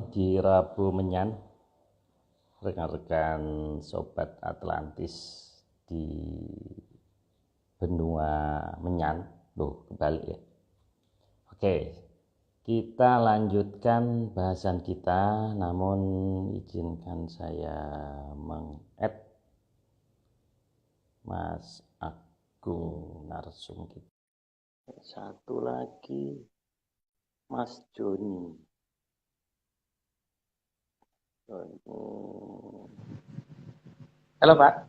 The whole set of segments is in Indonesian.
Di Rabu Menyan, rekan-rekan Sobat Atlantis di benua Menyan. Loh, kebalik ya. Oke, kita lanjutkan bahasan kita, namun izinkan saya meng-add Mas Agung narsum kita. Satu lagi, Mas Joni. Halo Pak.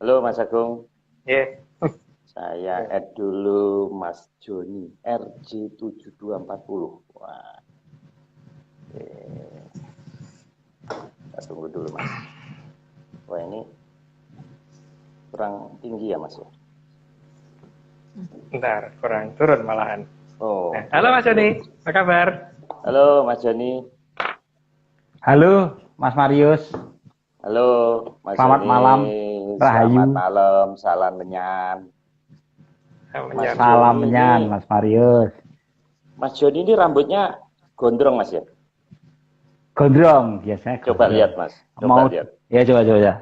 Halo Mas Agung. Iya. Saya add dulu Mas Joni RJ7240. Wah. Kita tunggu dulu Mas. Wah, ini kurang tinggi ya Mas ya? Bentar, kurang turun malahan. Oh. Halo Mas Joni, apa kabar? Halo Mas Joni. Halo Mas Marius. Halo Mas Selamat Joni. malam, Rahayu. Selamat malam, salam menyan. Salam menyan Mas Marius. Mas Joni ini rambutnya gondrong Mas ya? Gondrong biasanya. Coba gondrong. lihat Mas. Coba lihat. Ya coba. Ya, biar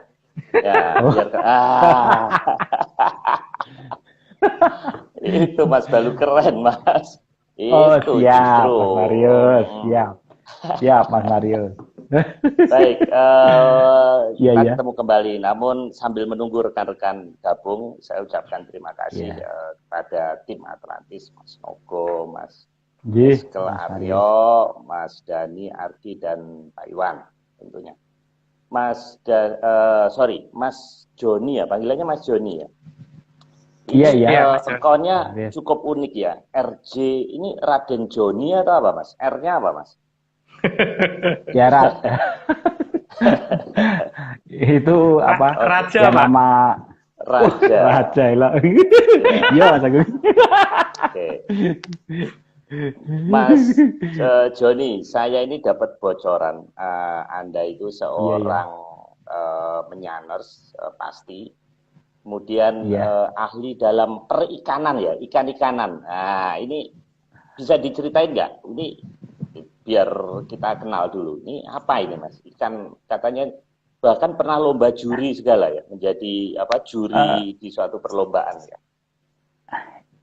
itu Mas Balu keren Mas. Itu siap justru. Mas Marius, siap Mas Marius. Baik, kita Iya. ketemu kembali. Namun sambil menunggu rekan-rekan gabung, saya ucapkan terima kasih kepada tim Atlantis, Mas Nogo, Mas Eskel Aryo, Mas Dani, Ardi, dan Pak Iwan tentunya. Mas Joni ya, panggilannya Mas Joni ya. Iya. Akunnya cukup unik ya. RJ ini Raden Joni atau apa Mas? R-nya apa Mas? Ya itu apa? Raja, ya, nama Raja lah. Iya Mas Agung. Oke. Mas Joni, saya ini dapat bocoran Anda itu seorang menyaners pasti. Kemudian ahli dalam perikanan ya, ikan-ikanan. Nah, ini bisa diceritain nggak? Ini biar kita kenal dulu. Ini apa ini Mas? Ikan katanya bahkan pernah lomba juri segala ya, menjadi juri di suatu perlombaan ya.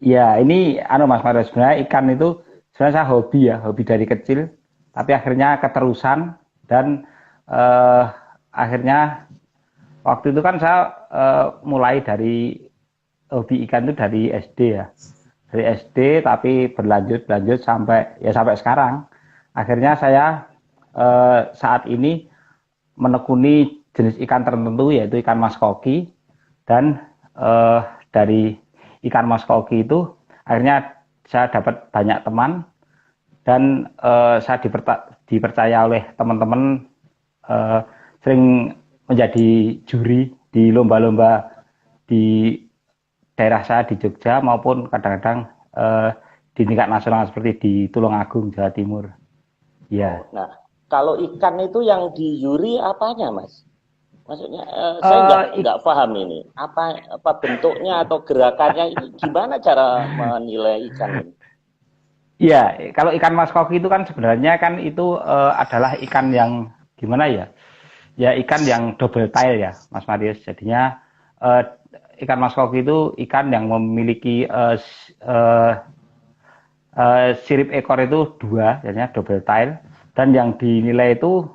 Ya, ini Mas Marius, sebenarnya ikan itu sebenarnya saya hobi dari kecil, tapi akhirnya keterusan dan akhirnya waktu itu kan saya mulai dari hobi ikan itu dari SD ya. Dari SD tapi berlanjut sampai sekarang. Akhirnya saya saat ini menekuni jenis ikan tertentu yaitu ikan mas koki, dan dari ikan mas koki itu akhirnya saya dapat banyak teman dan saya dipercaya oleh teman-teman sering menjadi juri di lomba-lomba di daerah saya di Jogja maupun kadang-kadang di tingkat nasional seperti di Tulungagung, Jawa Timur. Ya. Nah, kalau ikan itu yang di juri apanya, Mas? Maksudnya saya nggak paham ini. Apa bentuknya atau gerakannya ini gimana cara menilai ikan ini? Iya, kalau ikan mas koki itu kan sebenarnya kan itu adalah ikan yang gimana ya? Ya ikan yang double tail ya, Mas Marius. Jadinya ikan mas koki itu ikan yang memiliki sirip ekor itu 2, jadinya double tail, dan yang dinilai itu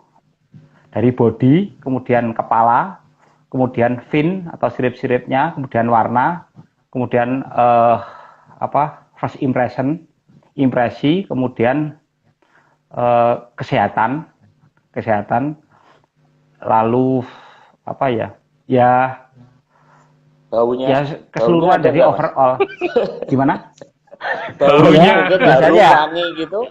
dari body, kemudian kepala, kemudian fin atau sirip-siripnya, kemudian warna, kemudian first impresi, kemudian kesehatan, lalu baunya, ya keseluruhan dari overall. Gimana? Baunya mungkin harus wangi gitu.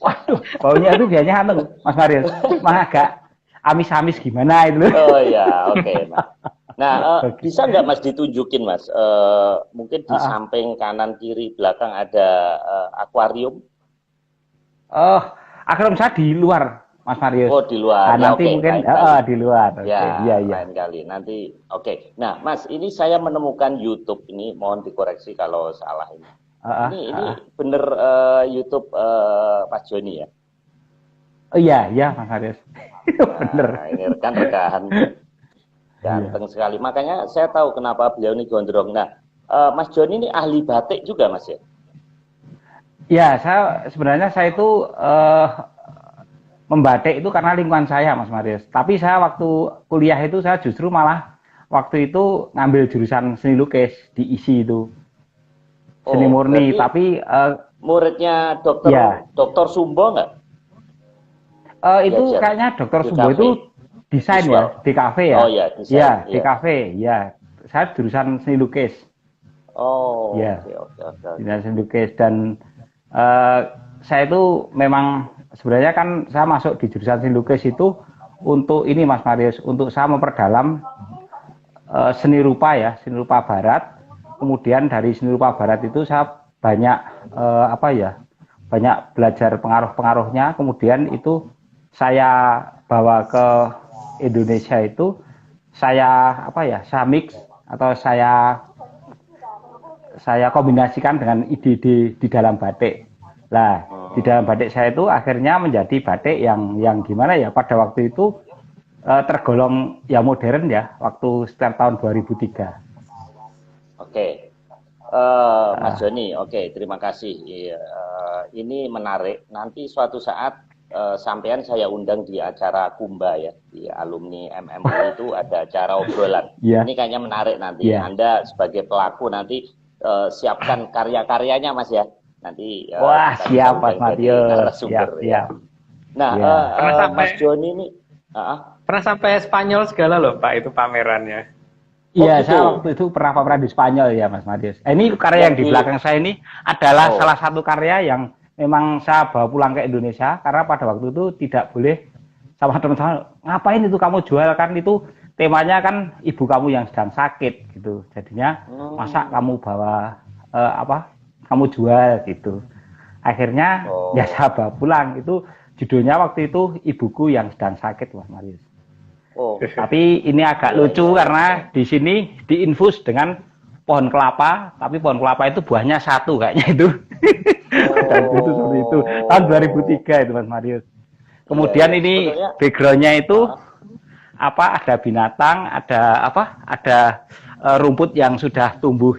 Waduh, baunya itu biasanya Mas Marius, agak amis-amis gimana itu. Oh ya, oke. Nah, bisa nggak Mas ditunjukin Mas? Mungkin di samping kanan, kiri, belakang ada akuarium. Akuarium saya di luar, Mas Marius. Oh, di luar. Nah, nanti mungkin di luar. Ya, lain kali. Nanti, oke. Nah, Mas, ini saya menemukan YouTube ini. Mohon dikoreksi kalau salah ini. Ini bener YouTube Mas Joni ya? Oh iya, iya Mas Marius. Bener. Nah, ini rekan-rekan ganteng sekali. Makanya saya tahu kenapa beliau ini gondrong. Nah, Mas Joni ini ahli batik juga, Mas ya? Ya, saya itu membatik itu karena lingkungan saya, Mas Marius. Tapi saya waktu kuliah itu saya justru malah waktu itu ngambil jurusan seni lukis di ISI itu. Seni murni, tapi muridnya dokter Sumbo nggak? Itu kayaknya dokter Sumbo itu desain ya, di kafe ya. Oh iya, desain. Ya, di kafe, ya. Saya jurusan seni lukis. Oh, ya. Oke. Jurusan seni lukis dan saya itu memang sebenarnya kan saya masuk di jurusan seni lukis itu untuk ini Mas Marius, untuk saya memperdalam seni rupa ya, seni rupa barat. Kemudian dari seni rupa barat itu saya banyak banyak belajar pengaruh-pengaruhnya. Kemudian itu saya bawa ke Indonesia itu saya mix atau saya kombinasikan dengan ide-ide di dalam batik. Nah, di dalam batik saya itu akhirnya menjadi batik yang gimana ya, pada waktu itu tergolong ya modern ya, waktu sekitar tahun 2003. Oke. Mas Joni, oke, terima kasih. Ini menarik. Nanti suatu saat sampean saya undang di acara Kumba ya, di alumni MMU itu ada acara obrolan. Ini kayaknya menarik nanti. Anda sebagai pelaku nanti siapkan karya-karyanya Mas ya. Nanti wah siap Mas Marius. Siap. Nah, Mas Joni ini pernah sampai Spanyol segala loh Pak itu pamerannya. Iya, saya waktu itu pernah di Spanyol ya Mas Marius. Ini karya yang di belakang saya ini adalah salah satu karya yang memang saya bawa pulang ke Indonesia karena pada waktu itu tidak boleh sama teman-teman, ngapain itu kamu jual, kan itu temanya kan ibu kamu yang sedang sakit gitu. Jadinya masa kamu bawa kamu jual gitu. Akhirnya ya saya bawa pulang, itu judulnya waktu itu Ibuku yang Sedang Sakit Mas Marius. Tapi ini agak lucu karena di sini diinfus dengan pohon kelapa, tapi pohon kelapa itu buahnya satu kayaknya itu. Dan itu seperti itu. Tahun 2003 itu Mas Marius. Kemudian ini backgroundnya itu ada binatang, ada rumput yang sudah tumbuh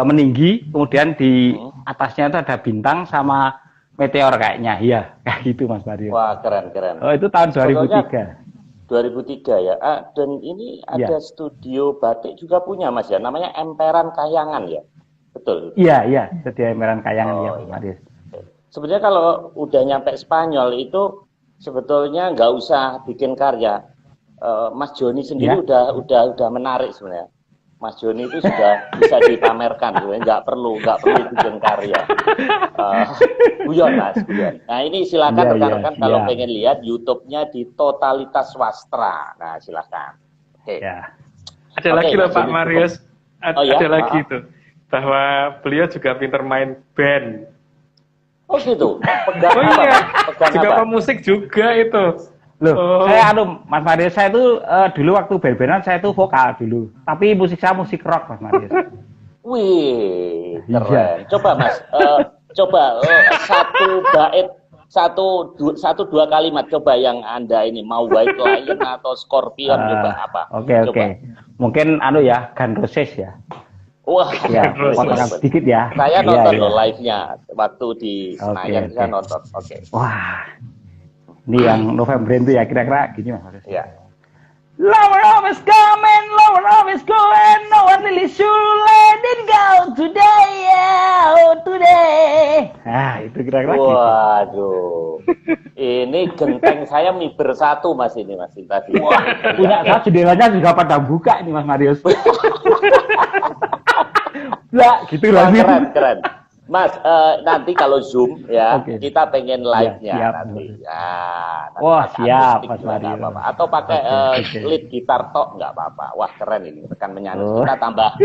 meninggi, kemudian di atasnya itu ada bintang sama meteor kayaknya, iya, kayak gitu Mas Mario. Wah, keren. Oh, itu tahun 2003. 2003 ya. Dan ini ada studio batik juga punya Mas ya, namanya Emperan Kayangan ya. Betul. Iya, studio Emperan Kayangan ya, Mas Mario. Sebenarnya kalau udah nyampe Spanyol itu sebetulnya nggak usah bikin karya. Mas Joni sendiri udah menarik sebenarnya. Mas Joni itu sudah bisa dipamerkan, nggak perlu bikin karya. Guyon. Nah ini silakan rekan-rekan kalau pengen lihat YouTube-nya di Totalitas Wastra. Nah silakan. Oke. Ada lagi loh Pak Marius, ada lagi tuh bahwa beliau juga pinter main band. Oh gitu. Juga pemusik juga itu. Loh, saya Mas Marius, saya itu dulu waktu band-bandan saya itu vokal dulu. Tapi musik saya musik rock Mas Marius. Wih, keren. Coba Mas, satu bait, satu dua kalimat coba yang Anda ini mau White Lion atau Scorpion coba apa? Oke. Mungkin Gun Roses ya. Wah, ya, potongan sedikit ya. Saya nonton live-nya waktu di Senayan, saya nonton. Wah. Ini yang November itu ya, kira-kira gini Mas Marius. Iya. Love is coming, love is going, no one really sure let it go today, today. Nah, itu kira-kira gitu. Waduh. Ini genteng saya miber satu Mas ini Mas tadi. Wah, punya saya jendelanya juga pada buka ini Mas Marius. Lah, gitu lah. Keren. Mas, nanti kalau Zoom ya, kita pengen live-nya nanti. Wah, siap Mas Mario. Atau pakai lead gitar tok nggak apa-apa. Wah, keren ini. Rekan menyanyi kita tambah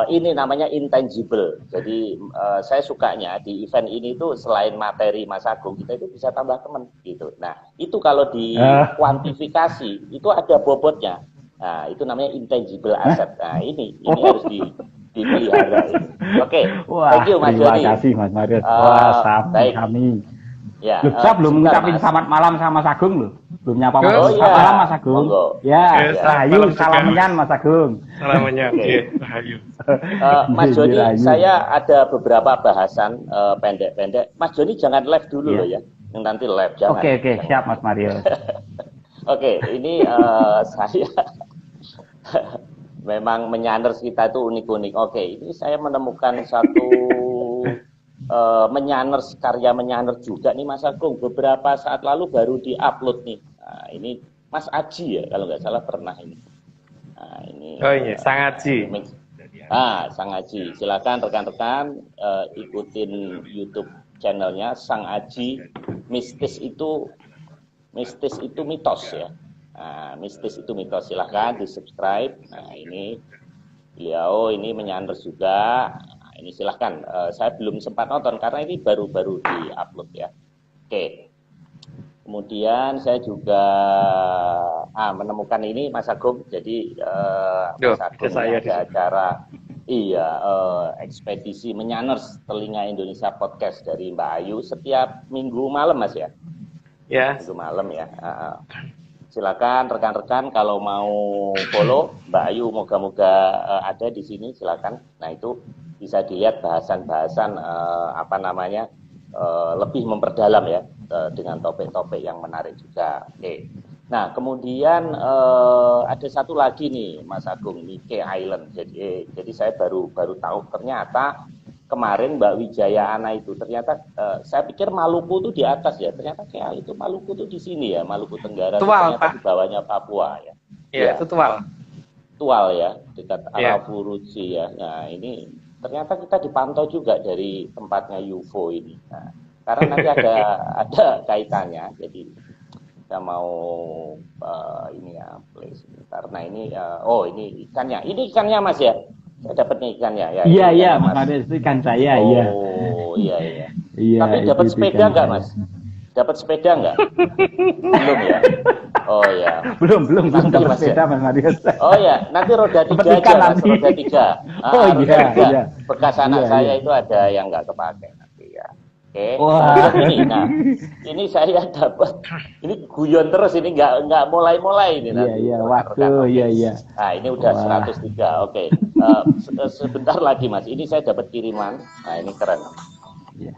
ini namanya intangible. Jadi saya sukanya di event ini tuh selain materi Mas Agung, kita itu bisa tambah teman gitu. Nah, itu kalau di kuantifikasi itu ada bobotnya. Nah, itu namanya intangible asset. Nah, ini harus dipelihara. Oke. Thank you Mas Joni. Terima kasih Mas Marius. Wah, sampai kami. Ya, saya belum ngucapin selamat malam sama Mas Agung loh. Belum nyapa Mas. Selamat malam Mas Agung. Ya, Rahayu, salamannya Mas Agung. Salamannya, Rahayu. Mas Joni, saya ada beberapa bahasan pendek-pendek. Mas Joni jangan live dulu loh ya. Yang nanti live jangan. Oke, siap Mas Mario. Oke, ini saya memang menyanners kita itu unik-unik. Oke, ini saya menemukan satu menyanners, karya menyanners juga nih Mas Agung. Beberapa saat lalu baru di-upload nih. Nah, ini Mas Aji ya, kalau nggak salah pernah ini. Nah, ini. Oh iya, Sang Aji. Sang Aji. Silakan rekan-rekan ikutin YouTube channelnya Sang Aji. Mistis itu mitos ya. Nah, mistis itu mitos. Silahkan di subscribe. Nah, ini beliau ini menyanners juga. Nah, ini silahkan. Saya belum sempat nonton karena ini baru-baru di-upload ya. Oke. Kemudian saya juga menemukan ini Mas Agung. Jadi Mas Agung ada acara ekspedisi menyanners Telinga Indonesia Podcast dari Mbak Ayu setiap minggu malam Mas ya. Ya. Minggu malam ya. Silakan rekan-rekan kalau mau follow Mbak Ayu, moga-moga ada di sini silakan. Nah itu bisa dilihat bahasan-bahasan lebih memperdalam ya dengan topik-topik yang menarik juga. Oke. Nah kemudian ada satu lagi nih Mas Agung, Nike Island. Jadi saya baru tahu ternyata kemarin Mbak Wijaya Ana itu ternyata saya pikir Maluku tuh di atas ya, ternyata kayak itu Maluku tuh di sini ya, Maluku Tenggara Tual, ternyata di bawahnya Papua ya. Iya, itu Tual. Tual ya, dekat Arafuruci ya. Nah ini ternyata kita dipantau juga dari tempatnya UFO ini. Nah, karena nanti ada kaitannya, jadi kita mau ini ya play sebentar. Nah ini ini ikannya Mas ya. Saya dapat nih ikannya ya. Iya, Mas. Itu ikan saya, iya. Oh, iya. Tapi dapat sepeda enggak, Mas? Dapat sepeda enggak? Belum ya? Oh ya. Belum dapat sepeda, Mas Marius. Oh ya, nanti roda 3 aja, Mas, roda 3. Roda 3. Bekas anak saya itu ada yang enggak kepake nanti ya. Oke. Ini saya dapat. Ini guyon terus ini enggak mulai ini nanti. Iya, waduh, iya. Nah, ini udah 103. Oke. Sebentar lagi Mas, ini saya dapat kiriman. Nah ini keren. Yeah.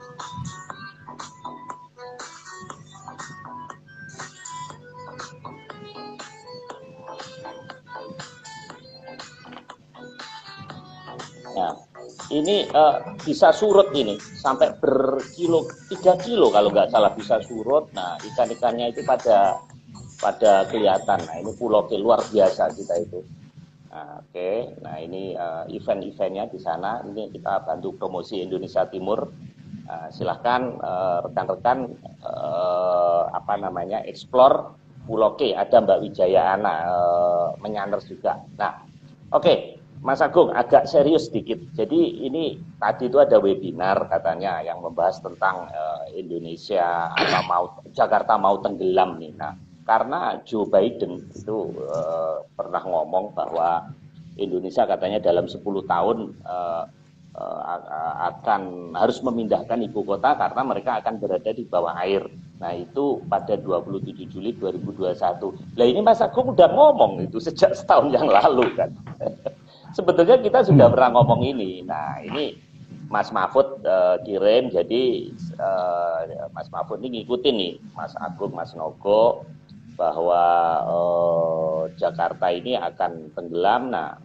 Nah ini bisa surut ini sampai 3 kilo kalau nggak salah bisa surut. Nah ikan-ikannya itu pada kelihatan. Nah ini pulau luar biasa kita itu. Nah, oke. Nah ini event-eventnya di sana. Ini kita bantu promosi Indonesia Timur. Silahkan rekan-rekan explore Pulau K. Ada Mbak Wijaya Ana menyanners juga. Nah, oke. Mas Agung agak serius sedikit. Jadi ini tadi itu ada webinar katanya yang membahas tentang Indonesia Jakarta mau tenggelam nih. Nah, karena Joe Biden itu pernah ngomong bahwa Indonesia katanya dalam 10 tahun akan harus memindahkan ibu kota karena mereka akan berada di bawah air. Nah itu pada 27 Juli 2021. Nah ini Mas Agung udah ngomong itu sejak setahun yang lalu kan. Sebetulnya kita sudah pernah ngomong ini. Nah ini Mas Mahfud kirim, jadi Mas Mahfud ini ngikutin nih Mas Agung, Mas Nogo bahwa Jakarta ini akan tenggelam. Nah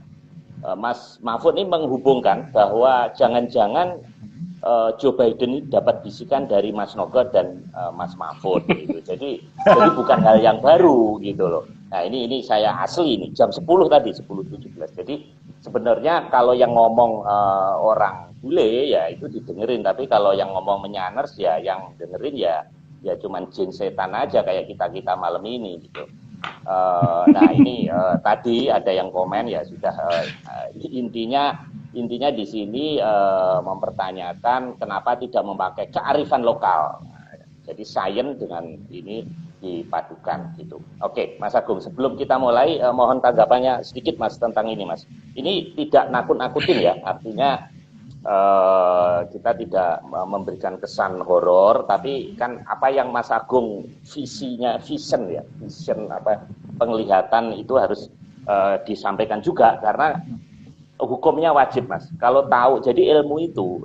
Mas Mahfud ini menghubungkan bahwa jangan-jangan Joe Biden ini dapat bisikan dari Mas Nogo dan Mas Mahfud gitu. Jadi bukan hal yang baru gitu loh. Nah ini saya asli ini jam 10 tadi 10.17. Jadi sebenarnya kalau yang ngomong orang bule ya itu didengerin, tapi kalau yang ngomong menyanners ya yang dengerin ya cuman jin setan aja kayak kita malam ini gitu. Nah ini tadi ada yang komen ya sudah intinya di sini mempertanyakan kenapa tidak memakai kearifan lokal. Jadi sains dengan ini dipadukan gitu. Oke, Mas Agung, sebelum kita mulai mohon tanggapannya sedikit Mas tentang ini Mas. Ini tidak nakut-nakutin ya, artinya kita tidak memberikan kesan horor, tapi kan apa yang Mas Agung vision apa penglihatan itu harus disampaikan juga, karena hukumnya wajib, Mas. Kalau tahu, jadi ilmu itu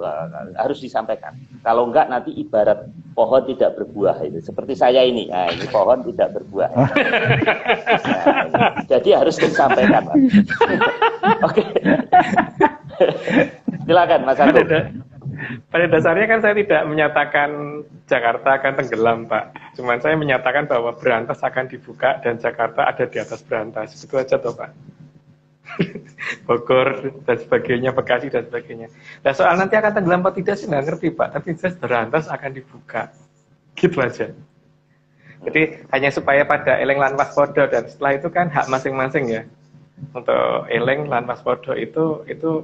harus disampaikan. Kalau enggak nanti ibarat pohon tidak berbuah itu. Seperti saya ini, nah, ini pohon tidak berbuah. Nah, jadi harus disampaikan, Mas. Oke. Silakan, Mas Agung. Pada dasarnya kan saya tidak menyatakan Jakarta akan tenggelam, Pak. Cuman saya menyatakan bahwa Berantas akan dibuka dan Jakarta ada di atas Berantas. Itu aja toh, Pak. Bogor dan sebagainya, Bekasi dan sebagainya. Nah, soal nanti akan tenggelam atau tidak sih nggak ngerti, Pak. Tapi Berantas akan dibuka, gitu aja. Jadi hanya supaya pada eleng lan waspada, dan setelah itu kan hak masing-masing ya. Untuk eleng lan waspada itu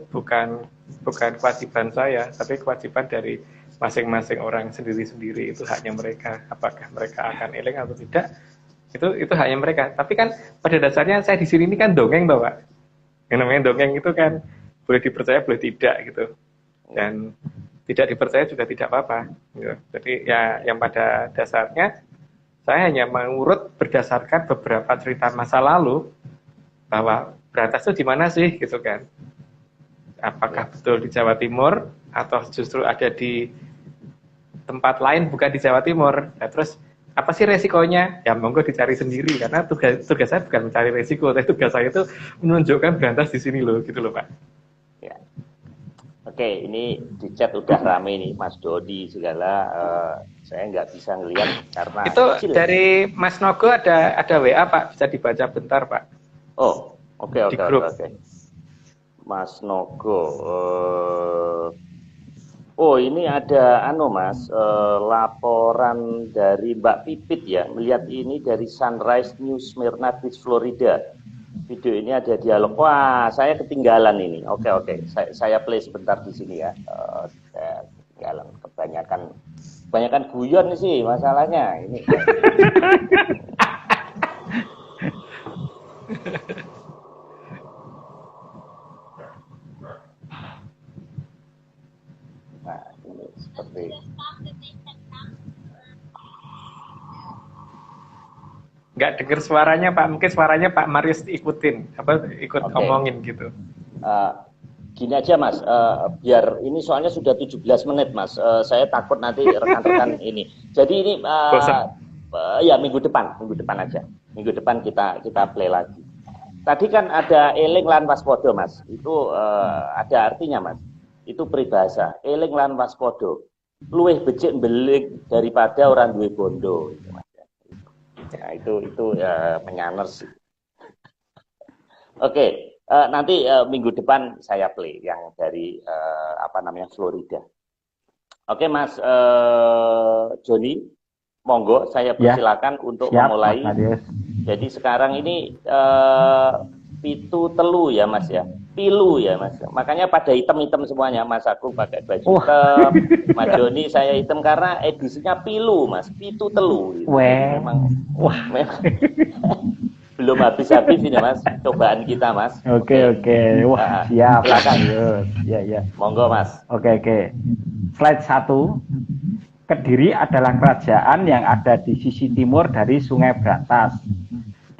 bukan kewajiban saya, tapi kewajiban dari masing-masing orang sendiri-sendiri. Itu haknya mereka. Apakah mereka akan eleng atau tidak? Itu haknya mereka. Tapi kan pada dasarnya saya di sini ini kan dongeng, Pak. Yang namanya dongeng itu kan boleh dipercaya, boleh tidak gitu. Dan tidak dipercaya juga tidak apa-apa. Gitu. Jadi ya yang pada dasarnya saya hanya mengurut berdasarkan beberapa cerita masa lalu bahwa Berantas itu di mana sih gitu kan. Apakah betul di Jawa Timur atau justru ada di tempat lain bukan di Jawa Timur. Nah, terus apa sih resikonya? Ya monggo dicari sendiri, karena tugas saya bukan mencari resiko, tapi tugas saya itu menunjukkan Berantas di sini loh, gitu loh, Pak. Ya. Oke, ini di chat udah rame nih, Mas Dodi segala. Saya nggak bisa ngelihat karena itu kecil. Dari Mas Nogo ada WA, Pak, bisa dibaca bentar, Pak. Oh, oke. Mas Nogo. Oh, ini ada Mas, laporan dari Mbak Pipit ya, melihat ini dari Sunrise News Smyrna Beach, Florida. Video ini ada dialog. Wah, saya ketinggalan ini. Oke. Saya play sebentar di sini ya. Saya ketinggalan. Kebanyakan guyon sih masalahnya ini. Seperti nggak dengar suaranya, Pak. Mungkin suaranya Pak Marius ikut ngomongin gitu. Gini aja, Mas, biar ini soalnya sudah 17 menit, Mas. Saya takut nanti rekan-rekan ini. Jadi ini ya minggu depan aja. Minggu depan kita play lagi. Tadi kan ada eling lan waspada, Mas. Itu ada artinya, Mas. Itu peribahasa, eling lan waspada, luwih becik belik daripada orang duwe bondo. Ya, itu ya menyanners. Oke, nanti minggu depan saya play yang dari Florida. Oke, Mas Joni, monggo saya persilakan untuk memulai. Jadi sekarang ini pitu telu ya, Mas ya. Pilu ya, Mas. Makanya pada hitam-hitam semuanya. Mas Agung pakai baju hitam, Mas Joni saya hitam karena edisinya pilu, Mas. Pitu telu. Gitu. Memang belum habis-habis ini, Mas. Cobaan kita, Mas. Oke. Wah, siap. Silakan. Ya. Monggo, Mas. Oke. Slide 1. Kediri adalah kerajaan yang ada di sisi timur dari Sungai Berantas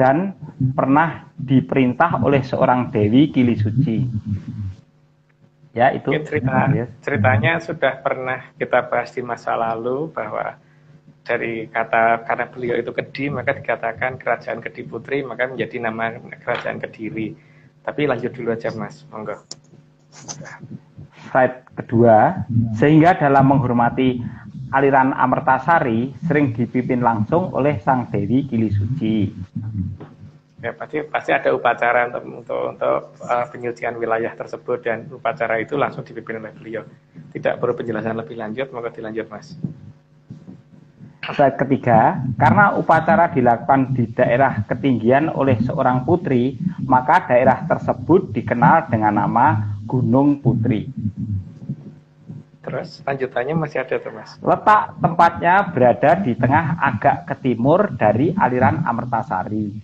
dan pernah diperintah oleh seorang Dewi Kili Suci. Ya, itu ceritanya sudah pernah kita bahas di masa lalu, bahwa dari kata karena beliau itu Kedi, maka dikatakan kerajaan Kedi Putri, maka menjadi nama kerajaan Kediri. Tapi lanjut dulu aja, Mas, monggo. Slide kedua, sehingga dalam menghormati aliran Amertasari sering dipimpin langsung oleh Sang Dewi Kili Suci. Ya, pasti ada upacara untuk penyucian wilayah tersebut, dan upacara itu langsung dipimpin oleh beliau. Tidak perlu penjelasan lebih lanjut, maka dilanjut, Mas. Slide ketiga, karena upacara dilakukan di daerah ketinggian oleh seorang putri, maka daerah tersebut dikenal dengan nama Gunung Putri. Terus lanjutannya masih ada tuh, Mas. Letak tempatnya berada di tengah agak ke timur dari aliran Amertasari.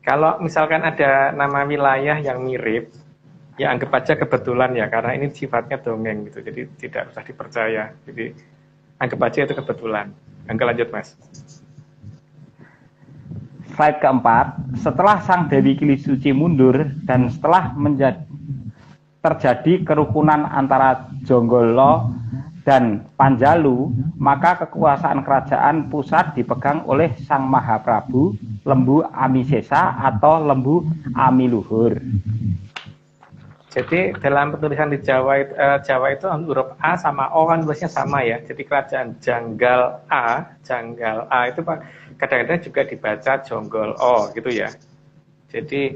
Kalau misalkan ada nama wilayah yang mirip, Ya anggap aja kebetulan ya, karena ini sifatnya dongeng gitu, jadi tidak usah dipercaya. Jadi anggap aja itu kebetulan. Angga lanjut Mas. Slide keempat, setelah Sang Dewi Kilisuci mundur dan setelah terjadi kerukunan antara Jonggolo dan Panjalu, maka kekuasaan kerajaan pusat dipegang oleh Sang Mahaprabu Lembu Amisesa atau Lembu Amiluhur. Jadi dalam penulisan di Jawa itu huruf A sama O kan biasanya sama ya. Jadi kerajaan Janggal A itu kadang-kadang juga dibaca Jonggol O gitu ya. Jadi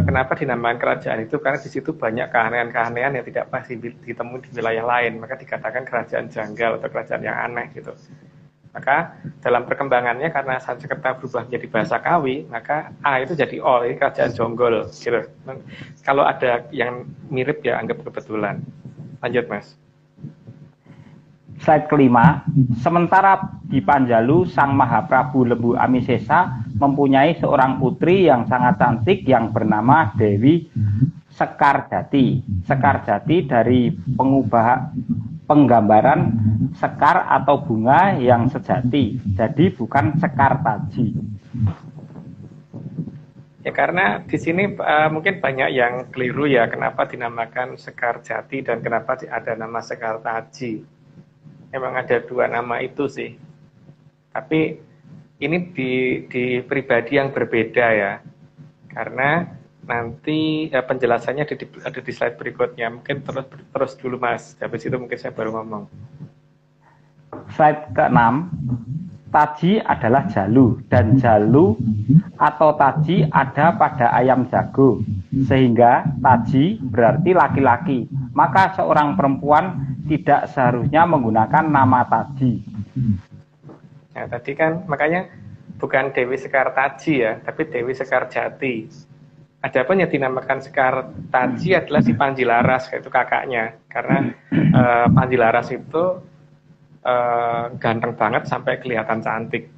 kenapa dinamakan kerajaan itu? Karena di situ banyak keanehan-keanehan yang tidak pasti ditemui di wilayah lain. Maka dikatakan kerajaan janggal atau kerajaan yang aneh gitu. Maka dalam perkembangannya karena Sanskerta berubah menjadi bahasa Kawi, maka A itu jadi O, ini kerajaan Jonggol gitu. Kalau ada yang mirip ya anggap kebetulan. Lanjut Mas. Slide kelima, sementara di Panjalu, Sang Mahaprabu Lembu Amisesa mempunyai seorang putri yang sangat cantik yang bernama Dewi Sekarjati. Sekarjati dari penggambaran sekar atau bunga yang sejati, jadi bukan sekar taji. Ya karena di sini mungkin banyak yang keliru ya, kenapa dinamakan Sekarjati dan kenapa ada nama Sekar Taji. Memang ada dua nama itu sih. Tapi ini di pribadi yang berbeda ya. Karena nanti penjelasannya ada di slide berikutnya. Mungkin terus dulu Mas. Habis itu mungkin saya baru ngomong. Slide ke-6. Taji adalah jalu dan jalu atau taji ada pada ayam jago. Sehingga taji berarti laki-laki. Maka seorang perempuan tidak seharusnya menggunakan nama taji. Nah, tadi kan makanya bukan Dewi Sekar Taji ya, tapi Dewi Sekar Jati. Adapun yang dinamakan Sekar Taji adalah si Panjilaras, yaitu kakaknya. Karena Panjilaras itu ganteng banget sampai kelihatan cantik.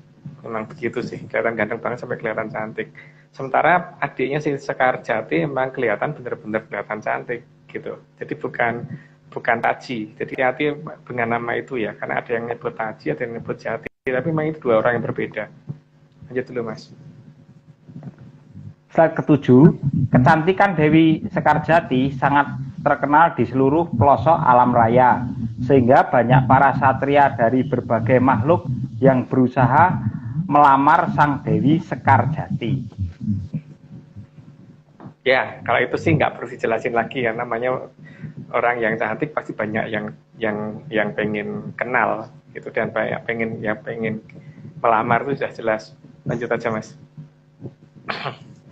Memang begitu sih, kelihatan ganteng banget sampai kelihatan cantik. Sementara adiknya si Sekar Jati memang kelihatan benar-benar kelihatan cantik gitu. Jadi bukan Taji. Jadi hati dengan nama itu ya, karena ada yang nyebut Taji, ada yang nyebut Jati. Tapi memang itu dua orang yang berbeda. Lanjut dulu Mas. Slide ke-7, kecantikan Dewi Sekarjati sangat terkenal di seluruh pelosok alam raya, sehingga banyak para satria dari berbagai makhluk yang berusaha melamar Sang Dewi Sekarjati. Ya, kalau itu sih nggak perlu dijelasin lagi ya, namanya orang yang cantik pasti banyak yang pengen kenal gitu, dan banyak pengen melamar itu sudah jelas. Lanjut aja Mas.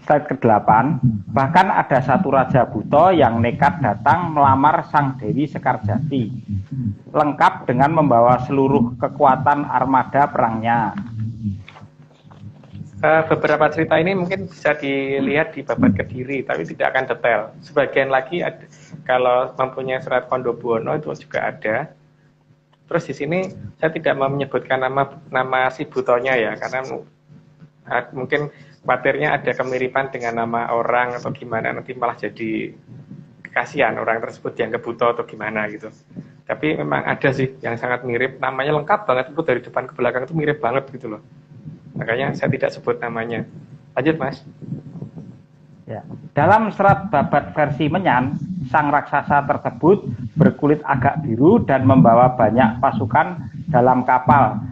Slide ke-8, bahkan ada satu raja buto yang nekat datang melamar Sang Dewi Sekarjati, lengkap dengan membawa seluruh kekuatan armada perangnya. Beberapa cerita ini mungkin bisa dilihat di Babat Kediri, tapi tidak akan detail. Sebagian lagi ada, kalau mempunyai surat Kondobuwono itu juga ada. Terus di sini saya tidak mau menyebutkan nama si butonya ya, karena mungkin khawatirnya ada kemiripan dengan nama orang atau gimana, nanti malah jadi kasihan orang tersebut dianggap buto atau gimana gitu. Tapi memang ada sih yang sangat mirip, namanya lengkap banget, itu dari depan ke belakang itu mirip banget gitu loh. Makanya saya tidak sebut namanya. Lanjut Mas. Ya. Dalam serat Babat versi Menyan, sang raksasa tersebut berkulit agak biru dan membawa banyak pasukan dalam kapal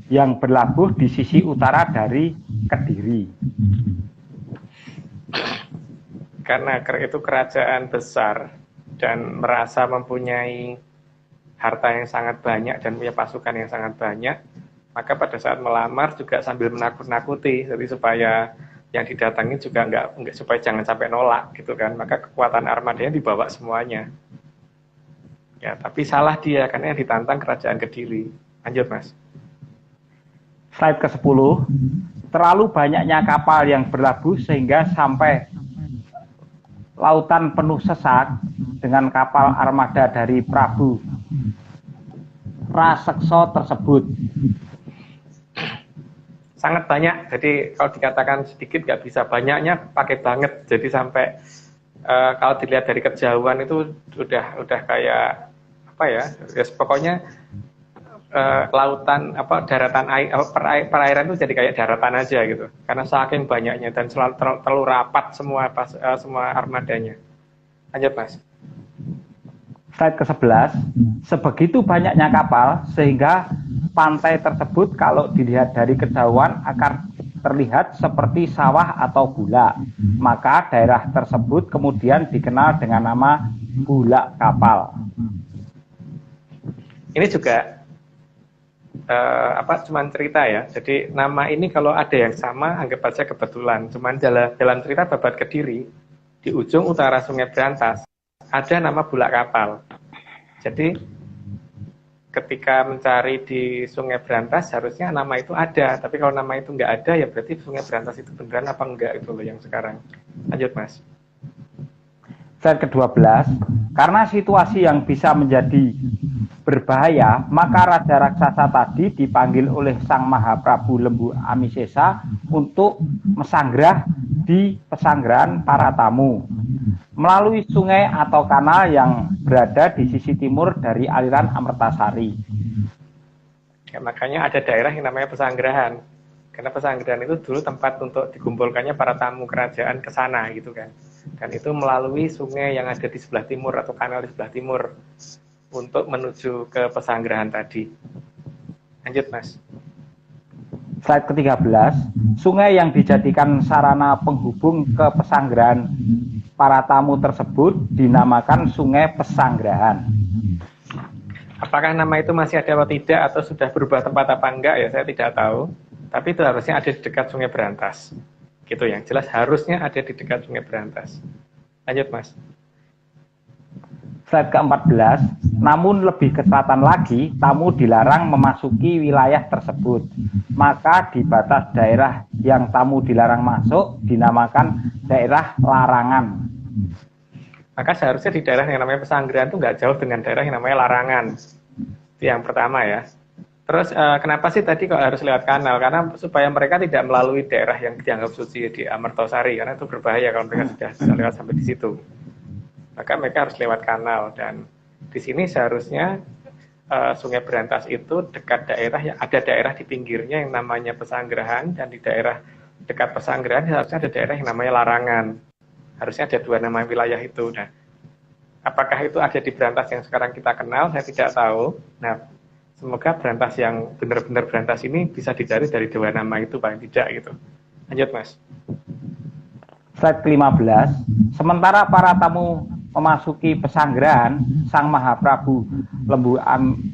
yang berlabuh di sisi utara dari Kediri. Karena itu kerajaan besar dan merasa mempunyai harta yang sangat banyak dan punya pasukan yang sangat banyak, maka pada saat melamar juga sambil menakut-nakuti, jadi supaya yang didatangi juga enggak supaya jangan sampai nolak gitu kan, maka kekuatan armadanya dibawa semuanya. Ya, tapi salah dia karena yang ditantang kerajaan Kediri. Lanjut Mas. Slide ke-10, terlalu banyaknya kapal yang berlabuh sehingga sampai lautan penuh sesak dengan kapal armada dari Prabu Rasekso tersebut. Sangat banyak, jadi kalau dikatakan sedikit nggak bisa, banyaknya pakai banget, jadi sampai kalau dilihat dari kejauhan itu udah kayak apa ya? Pokoknya lautan daratan air perairan itu jadi kayak daratan aja gitu. Karena saking banyaknya dan terlalu rapat semua armadanya. Lanjut Mas. Slide ke-11, sebegitu banyaknya kapal sehingga pantai tersebut kalau dilihat dari kejauhan akan terlihat seperti sawah atau bulak. Maka daerah tersebut kemudian dikenal dengan nama bulak kapal. Ini juga cuman cerita ya. Jadi nama ini kalau ada yang sama anggap aja kebetulan. Cuman dalam cerita Babat Kediri di ujung utara Sungai Brantas ada nama bulak kapal. Jadi ketika mencari di Sungai Brantas harusnya nama itu ada, tapi kalau nama itu nggak ada ya berarti Sungai Brantas itu beneran apa enggak itu loh yang sekarang. Lanjut Mas. Slide ke-12, karena situasi yang bisa menjadi berbahaya, maka Raja Raksasa tadi dipanggil oleh Sang Mahaprabu Lembu Amisesa untuk mesanggrah di pesanggrahan para tamu melalui sungai atau kanal yang berada di sisi timur dari aliran Amertasari. Ya, makanya ada daerah yang namanya pesanggrahan. Karena pesanggrahan itu dulu tempat untuk dikumpulkannya para tamu kerajaan ke sana gitu kan. Dan itu melalui sungai yang ada di sebelah timur atau kanal di sebelah timur untuk menuju ke pesanggrahan tadi. Lanjut Mas. Slide ke-13, sungai yang dijadikan sarana penghubung ke pesanggrahan para tamu tersebut dinamakan Sungai Pesanggrahan. Apakah nama itu masih ada atau tidak atau sudah berubah tempat apa enggak ya saya tidak tahu. Tapi itu harusnya ada di dekat Sungai Brantas. Gitu yang jelas harusnya ada di dekat Sungai Brantas. Lanjut Mas. Slide ke-14, namun lebih ke selatan lagi, tamu dilarang memasuki wilayah tersebut. Maka di batas daerah yang tamu dilarang masuk dinamakan daerah larangan. Maka seharusnya di daerah yang namanya pesanggrahan itu nggak jauh dengan daerah yang namanya larangan. Itu yang pertama ya. Terus kenapa sih tadi kok harus lewat kanal? Karena supaya mereka tidak melalui daerah yang dianggap suci di Amertasari, karena itu berbahaya kalau mereka sudah lewat sampai di situ. Maka mereka harus lewat kanal dan di sini seharusnya Sungai Brantas itu dekat daerah yang ada daerah di pinggirnya yang namanya pesanggrahan dan di daerah dekat pesanggrahan harusnya ada daerah yang namanya larangan. Harusnya ada dua nama wilayah itu. Nah, apakah itu ada di Brantas yang sekarang kita kenal? Saya tidak tahu. Nah, semoga Brantas yang benar-benar Brantas ini bisa dicari dari dua nama itu paling tidak gitu. Lanjut Mas. Slide ke-15, sementara para tamu memasuki pesanggrahan, Sang Mahaprabu Lembu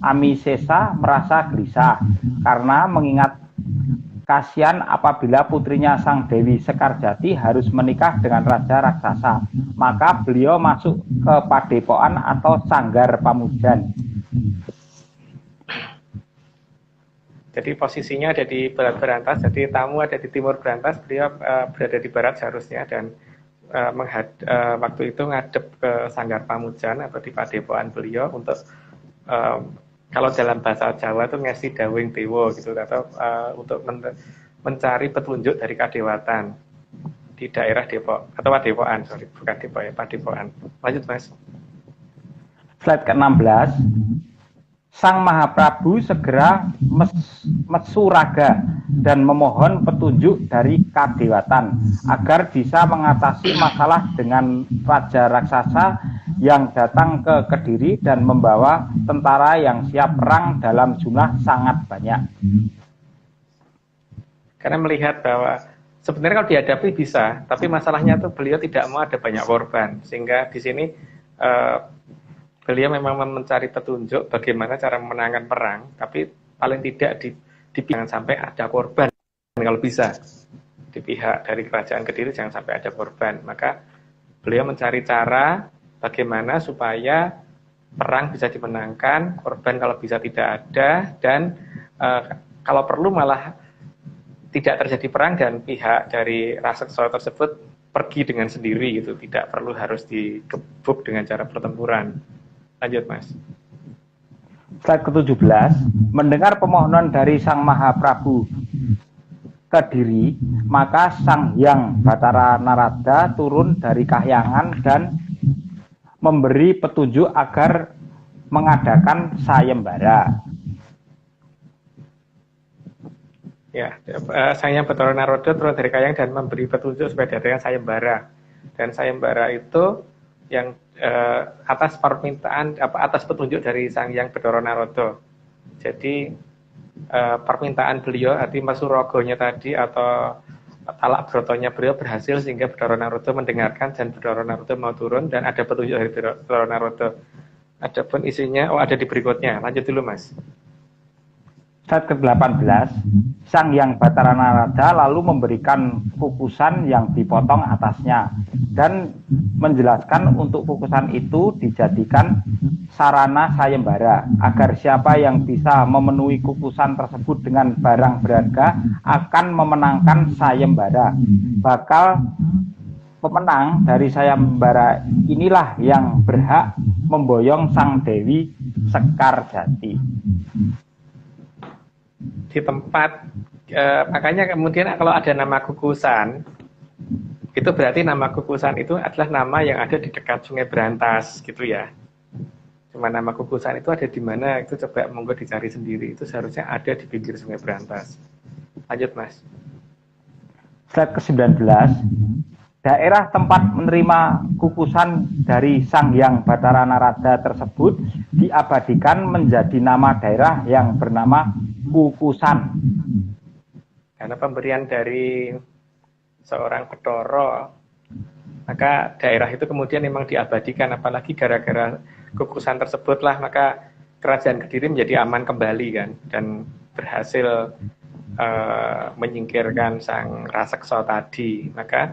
Amisesa merasa gelisah karena mengingat kasihan apabila putrinya Sang Dewi Sekarjati harus menikah dengan Raja Raksasa. Maka beliau masuk ke Padepokan atau Sanggar Pamujan. Jadi posisinya ada di barat Brantas, jadi tamu ada di timur Brantas, beliau berada di barat seharusnya dan waktu itu ngadep ke Sanggar Pamujan atau di Padepokan beliau untuk kalau dalam bahasa Jawa itu ngesi dawing dewa gitu atau untuk mencari petunjuk dari kadewatan di daerah Depok atau Padepokan, sorry bukan Depok ya, Padepokan. Lanjut Mas. Slide ke-16. Sang Mahaprabu segera mesuraga dan memohon petunjuk dari kadewatan agar bisa mengatasi masalah dengan Raja Raksasa yang datang ke Kediri dan membawa tentara yang siap perang dalam jumlah sangat banyak. Karena melihat bahwa sebenarnya kalau dihadapi bisa, tapi masalahnya tuh beliau tidak mau ada banyak korban, sehingga di sini beliau memang mencari petunjuk bagaimana cara memenangkan perang, tapi paling tidak di jangan sampai ada korban kalau bisa. Di pihak dari kerajaan Kediri jangan sampai ada korban. Maka beliau mencari cara bagaimana supaya perang bisa dimenangkan, korban kalau bisa tidak ada, dan kalau perlu malah tidak terjadi perang dan pihak dari raksasa tersebut pergi dengan sendiri gitu, tidak perlu harus digebuk dengan cara pertempuran. Lanjut Mas. Slide ke-17, mendengar pemohonan dari Sang Mahaprabu Kediri, maka Sang Hyang Bathara Narada turun dari kahyangan dan memberi petunjuk agar mengadakan sayembara. Ya, Sang Hyang Bathara Narada turun dari kahyangan dan memberi petunjuk supaya diadakan sayembara. Dan sayembara itu yang atas permintaan atas petunjuk dari Sang Hyang Bathara Narada. Jadi permintaan beliau, arti Masurogonya tadi atau talak brotonya beliau berhasil sehingga Bathara Narada mendengarkan dan Bathara Narada mau turun dan ada petunjuk dari Bathara Narada. Adapun isinya ada di berikutnya. Lanjut dulu Mas. Slide ke-18, Sang Hyang Bathara Narada lalu memberikan kukusan yang dipotong atasnya dan menjelaskan untuk kukusan itu dijadikan sarana sayembara agar siapa yang bisa memenuhi kukusan tersebut dengan barang berharga akan memenangkan sayembara. Bakal pemenang dari sayembara inilah yang berhak memboyong Sang Dewi Sekarjati. Di tempat makanya kemudian kalau ada nama kukusan itu berarti nama kukusan itu adalah nama yang ada di dekat Sungai Berantas gitu ya. Cuma nama kukusan itu ada di mana itu coba monggo dicari sendiri, itu seharusnya ada di pinggir Sungai Berantas. Lanjut Mas. Slide ke-19, daerah tempat menerima kukusan dari Sang Hyang Bathara Narada tersebut diabadikan menjadi nama daerah yang bernama Kukusan. Karena pemberian dari seorang Bathara, maka daerah itu kemudian memang diabadikan, apalagi gara-gara kukusan tersebutlah maka kerajaan Kediri menjadi aman kembali kan, dan berhasil menyingkirkan Sang Raseksa tadi. Maka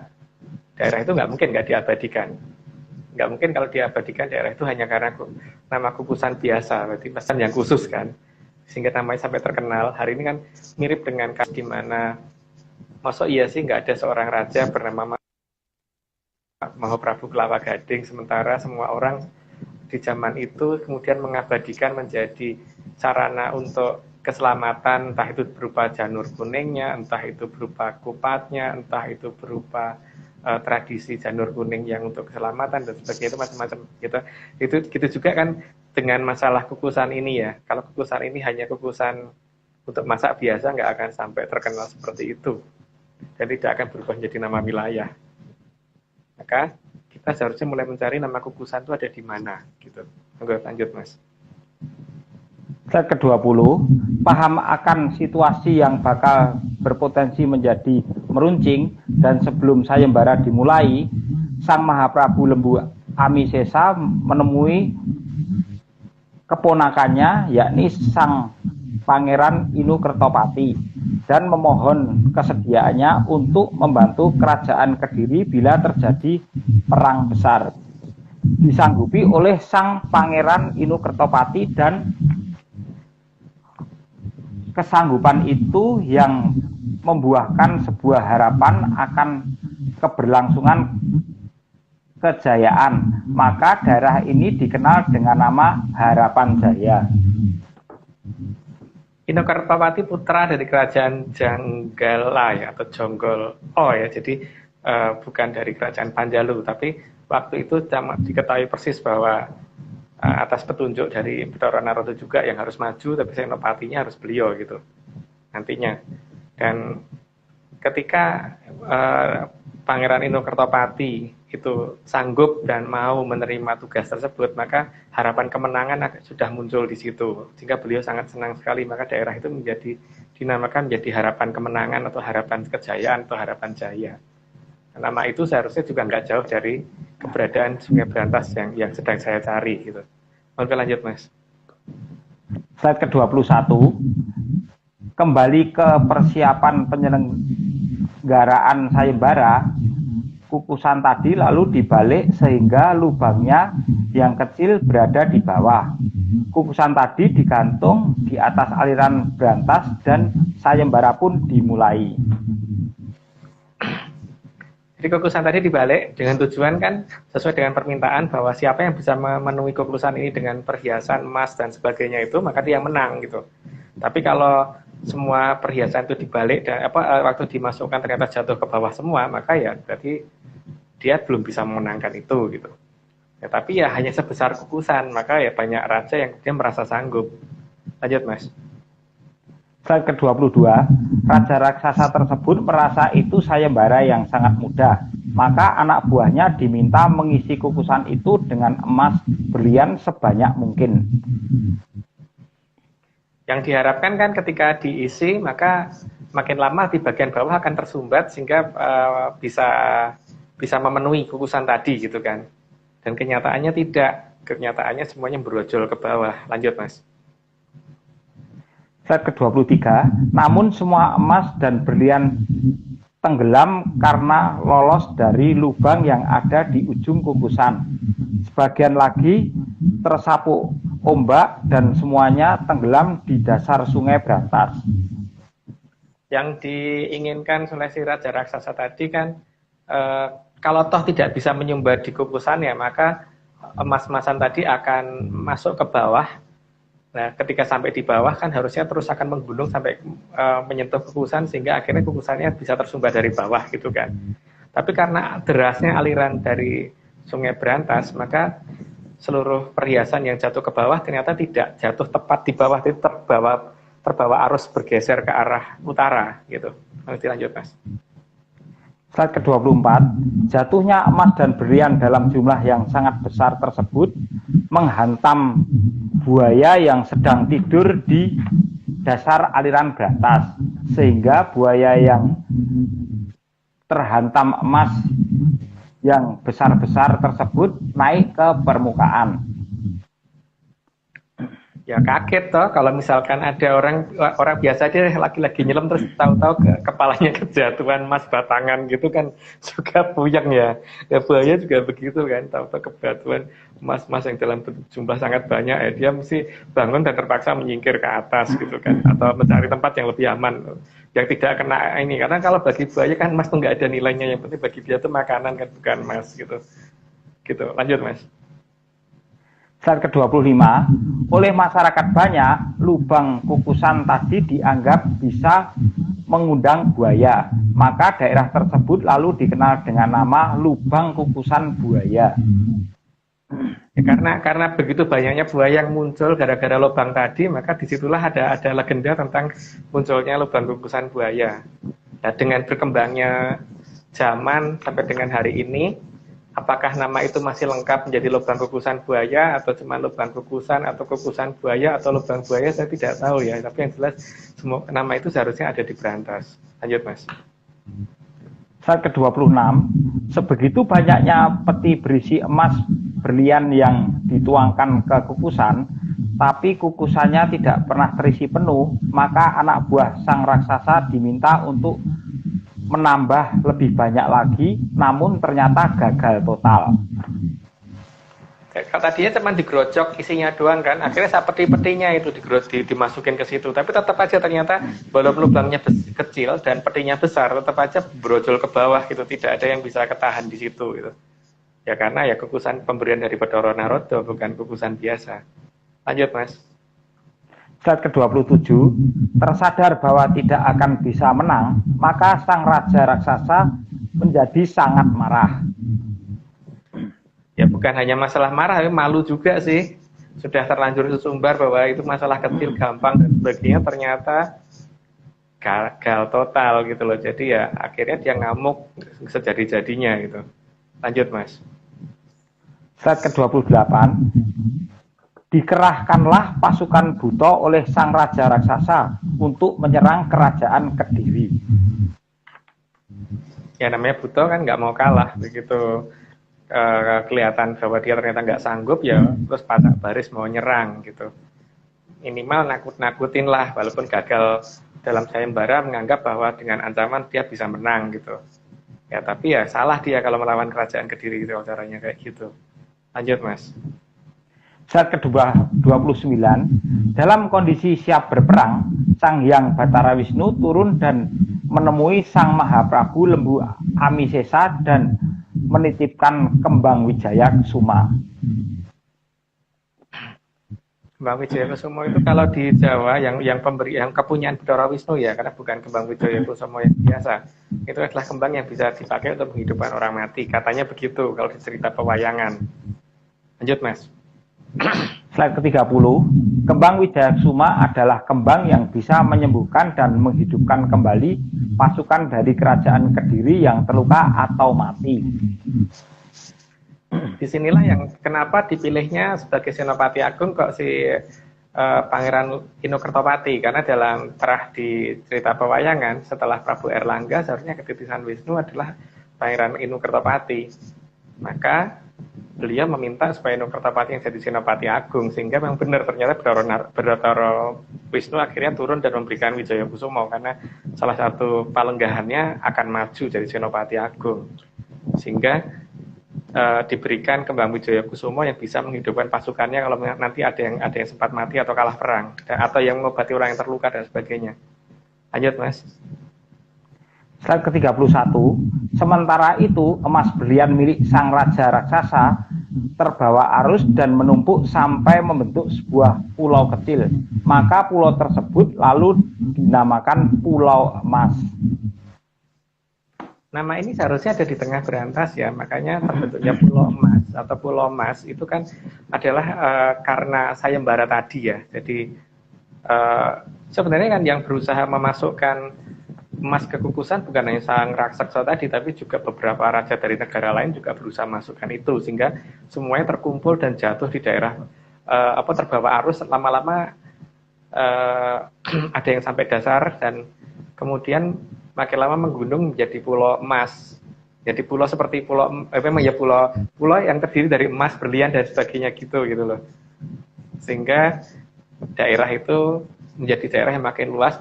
daerah itu nggak mungkin nggak diabadikan. Nggak mungkin kalau diabadikan daerah itu hanya karena nama kukusan biasa, berarti pesan yang khusus kan, sehingga namanya sampai terkenal. Hari ini kan mirip dengan kasus di mana, masuk iya sih nggak ada seorang raja bernama Mahaprabu Kelawa Gading, sementara semua orang di zaman itu kemudian mengabadikan menjadi sarana untuk keselamatan, entah itu berupa janur kuningnya, entah itu berupa kupatnya, entah itu berupa tradisi janur kuning yang untuk keselamatan dan sebagainya, itu macam-macam gitu. Itu gitu juga kan dengan masalah kukusan ini ya. Kalau kukusan ini hanya kukusan untuk masak biasa, nggak akan sampai terkenal seperti itu dan tidak akan berubah menjadi nama wilayah. Maka kita seharusnya mulai mencari nama kukusan itu ada di mana gitu. Lanjut Mas. Slide ke-20, paham akan situasi yang bakal berpotensi menjadi meruncing dan sebelum sayembara dimulai, Sang Mahaprabu Lembu Amisesa menemui keponakannya yakni Sang Pangeran Inu Kertopati dan memohon kesediaannya untuk membantu kerajaan Kediri bila terjadi perang besar. Disanggupi oleh Sang Pangeran Inu Kertopati dan kesanggupan itu yang membuahkan sebuah harapan akan keberlangsungan kejayaan. Maka daerah ini dikenal dengan nama Harapan Jaya. Inu Kertopati putra dari kerajaan Janggala ya, atau Jonggol ya, jadi bukan dari kerajaan Panjalu, tapi waktu itu diketahui persis bahwa atas petunjuk dari Bathara Narada juga yang harus maju, tapi senopatinya harus beliau gitu nantinya. Dan ketika Pangeran Inu Kertopati itu sanggup dan mau menerima tugas tersebut, maka harapan kemenangan sudah muncul di situ, sehingga beliau sangat senang sekali. Maka daerah itu dinamakan menjadi harapan kemenangan atau harapan kejayaan atau harapan jaya. Nama itu seharusnya juga nggak jauh dari keberadaan Sungai Berantas yang sedang saya cari gitu. Oke lanjut Mas. Slide ke-21, kembali ke persiapan penyelenggaraan sayembara. Kukusan tadi lalu dibalik sehingga lubangnya yang kecil berada di bawah. Kukusan tadi digantung di atas aliran Berantas dan sayembara pun dimulai. Jadi kukusan tadi dibalik dengan tujuan kan sesuai dengan permintaan bahwa siapa yang bisa memenuhi kukusan ini dengan perhiasan emas dan sebagainya itu, maka dia menang gitu. Tapi kalau semua perhiasan itu dibalik dan waktu dimasukkan ternyata jatuh ke bawah semua, maka ya berarti dia belum bisa memenangkan itu gitu. Ya, tapi ya hanya sebesar kukusan, maka ya banyak raja yang dia merasa sanggup. Lanjut Mas. Slide ke-22, raja raksasa tersebut merasa itu sayembara yang sangat mudah. Maka anak buahnya diminta mengisi kukusan itu dengan emas berlian sebanyak mungkin. Yang diharapkan kan ketika diisi, maka makin lama di bagian bawah akan tersumbat sehingga bisa memenuhi kukusan tadi gitu kan. Dan kenyataannya tidak. Kenyataannya semuanya berojol ke bawah. Lanjut Mas. Slide ke-23, namun semua emas dan berlian tenggelam karena lolos dari lubang yang ada di ujung kukusan. Sebagian lagi tersapu ombak dan semuanya tenggelam di dasar sungai Brantas. Yang diinginkan oleh si raja raksasa tadi kan, kalau toh tidak bisa menyumbat di kukusan ya, maka emas-emasan tadi akan masuk ke bawah. Nah, ketika sampai di bawah kan harusnya terus akan menggunung sampai menyentuh kukusan sehingga akhirnya kukusannya bisa tersumbat dari bawah gitu kan. Tapi karena derasnya aliran dari sungai Brantas, maka seluruh perhiasan yang jatuh ke bawah ternyata tidak jatuh tepat di bawah, itu terbawa arus bergeser ke arah utara gitu. Nanti lanjut Mas. Slide ke-24, jatuhnya emas dan berlian dalam jumlah yang sangat besar tersebut menghantam buaya yang sedang tidur di dasar aliran Brantas, sehingga buaya yang terhantam emas yang besar-besar tersebut naik ke permukaan. Ya kaget toh kalau misalkan ada orang biasa dia lagi-lagi nyelam terus tahu-tahu kepalanya kejatuhan emas batangan gitu kan, juga puyeng ya. Ya buaya juga begitu kan, tahu-tahu kejatuhan emas-emas yang dalam jumlah sangat banyak ya, dia mesti bangun dan terpaksa menyingkir ke atas gitu kan, atau mencari tempat yang lebih aman yang tidak kena ini, karena kalau bagi buaya kan emas tuh nggak ada nilainya, yang penting bagi dia tuh makanan kan, bukan emas gitu. Lanjut Mas. Slide ke-25, oleh masyarakat banyak, lubang kukusan tadi dianggap bisa mengundang buaya. Maka daerah tersebut lalu dikenal dengan nama lubang kukusan buaya. Ya, karena begitu banyaknya buaya yang muncul gara-gara lubang tadi, maka disitulah ada legenda tentang munculnya lubang kukusan buaya. Nah, dengan berkembangnya zaman sampai dengan hari ini, apakah nama itu masih lengkap menjadi lubang kukusan buaya atau cuma lubang kukusan atau kukusan buaya atau lubang buaya, saya tidak tahu ya. Tapi yang jelas semua nama itu seharusnya ada di Brantas. Lanjut Mas. Slide ke-26, sebegitu banyaknya peti berisi emas berlian yang dituangkan ke kukusan, tapi kukusannya tidak pernah terisi penuh, maka anak buah sang raksasa diminta untuk menambah lebih banyak lagi, namun ternyata gagal total. Kalau tadinya cuma digerojok isinya doang kan, akhirnya peti-petinya itu dimasukin ke situ, tapi tetap aja ternyata walaupun lubangnya kecil dan petinya besar, tetap aja brojol ke bawah gitu, tidak ada yang bisa ketahan di situ gitu. Ya karena ya kukusan pemberian dari Bathara Narada, bukan kukusan biasa. Lanjut Mas. Slide ke-27, tersadar bahwa tidak akan bisa menang, maka sang raja raksasa menjadi sangat marah. Ya bukan hanya masalah marah, malu juga sih. Sudah terlanjur sesumbar bahwa itu masalah kecil, gampang dan sebagainya, ternyata gagal total gitu loh. Jadi ya akhirnya dia ngamuk sejadi-jadinya gitu. Lanjut Mas. Slide ke-28, dikerahkanlah pasukan Buto oleh sang raja raksasa untuk menyerang kerajaan Kediri. Ya namanya Buto kan nggak mau kalah, begitu kelihatan bahwa dia ternyata nggak sanggup ya terus patak baris mau nyerang gitu. Minimal nakut-nakutin lah, walaupun gagal dalam sayembara menganggap bahwa dengan ancaman dia bisa menang gitu. Ya tapi ya salah dia kalau melawan kerajaan Kediri gitu, caranya kayak gitu. Lanjut Mas. Slide ke-29, dalam kondisi siap berperang, Sang Hyang Bathara Wisnu turun dan menemui Sang Mahaprabu Lembu Amisesa dan menitipkan kembang Wijaya Kusuma. Kembang Wijayakusuma itu kalau di Jawa yang pemberi yang kepunyaan Bathara Wisnu ya, karena bukan kembang Wijayakusuma yang biasa. Itu adalah kembang yang bisa dipakai untuk menghidupkan orang mati. Katanya begitu kalau di cerita pewayangan. Lanjut, Mas. Slide ke-30, kembang Wijayakusuma adalah kembang yang bisa menyembuhkan dan menghidupkan kembali pasukan dari kerajaan Kediri yang terluka atau mati. Disinilah yang kenapa dipilihnya sebagai Senopati Agung kok si Pangeran Inokertopati, karena dalam terah di cerita pewayangan setelah Prabu Erlangga seharusnya ketitisan Wisnu adalah Pangeran Inokertopati. Maka beliau meminta supaya Inokertopati yang jadi Senopati Agung, sehingga memang benar ternyata Bathara Wisnu akhirnya turun dan memberikan Wijayakusuma karena salah satu palenggahannya akan maju jadi Senopati Agung, sehingga diberikan kembang Wijayakusuma yang bisa menghidupkan pasukannya kalau nanti ada yang sempat mati atau kalah perang, atau yang mengobati orang yang terluka dan sebagainya. Lanjut, Mas. Slide ke-31, sementara itu emas berlian milik sang raja raksasa terbawa arus dan menumpuk sampai membentuk sebuah pulau kecil. Maka pulau tersebut lalu dinamakan Pulau Emas. Nama ini seharusnya ada di tengah berantas ya, makanya terbentuknya Pulau Emas atau Pulau Emas itu kan adalah karena sayembara tadi ya. Jadi sebenarnya kan yang berusaha memasukkan emas ke kukusan bukan hanya sang raksasa tadi, tapi juga beberapa raja dari negara lain juga berusaha masukkan itu, sehingga semuanya terkumpul dan jatuh di daerah terbawa arus. Lama-lama ada yang sampai dasar dan kemudian makin lama menggunung menjadi Pulau Emas. Jadi pulau seperti memang ya pulau yang terdiri dari emas, berlian dan sebagainya gitu loh. Sehingga daerah itu menjadi daerah yang makin luas,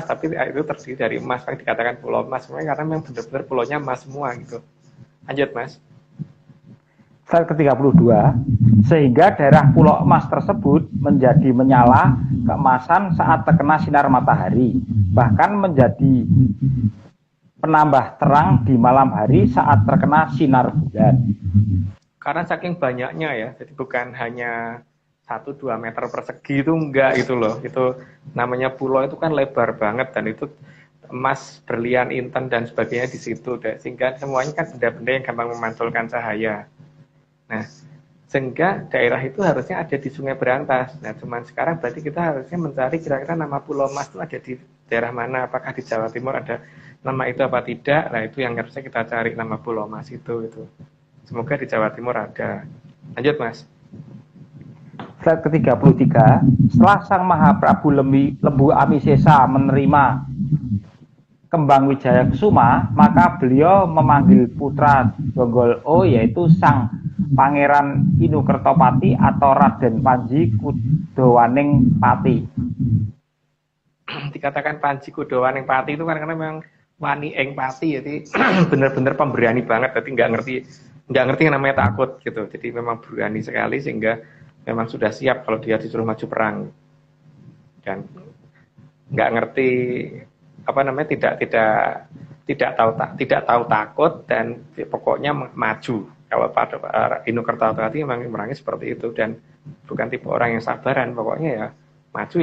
tapi itu terdiri dari emas, yang dikatakan Pulau Emas karena memang benar-benar pulaunya emas semua gitu. Lanjut, Mas. Slide ke-32, sehingga daerah Pulau Emas tersebut menjadi menyala keemasan saat terkena sinar matahari, bahkan menjadi penambah terang di malam hari saat terkena sinar bulan. Karena saking banyaknya ya, jadi bukan hanya 1-2 meter persegi itu enggak gitu loh. Itu namanya pulau itu kan lebar banget dan itu emas, berlian, inten dan sebagainya di situ, sehingga semuanya kan benda-benda yang gampang memantulkan cahaya. Nah, sehingga daerah itu harusnya ada di Sungai Berantas. Nah, cuman sekarang berarti kita harusnya mencari kira-kira nama Pulau Emas itu ada di daerah mana, apakah di Jawa Timur ada nama itu apa tidak. Nah, itu yang harusnya kita cari, nama Pulau Emas itu. Semoga di Jawa Timur ada. Lanjut, Mas. Slide ke-33, setelah Sang Mahaprabu Lembu Amisesa menerima kembang Wijayakusuma, maka beliau memanggil putra Donggolo, yaitu Sang Pangeran Inokertopati atau Raden Panji Kudawaningpati. Dikatakan Panji Kudawaningpati itu kan karena memang wani ing pati, jadi benar-benar pemberani banget, jadi nggak ngerti yang namanya takut gitu. Jadi memang berani sekali sehingga memang sudah siap kalau dia disuruh maju perang dan nggak ngerti tidak tahu takut dan pokoknya maju. Kalau pada Inokertopati memang orangnya seperti itu dan bukan tipe orang yang sabaran, pokoknya ya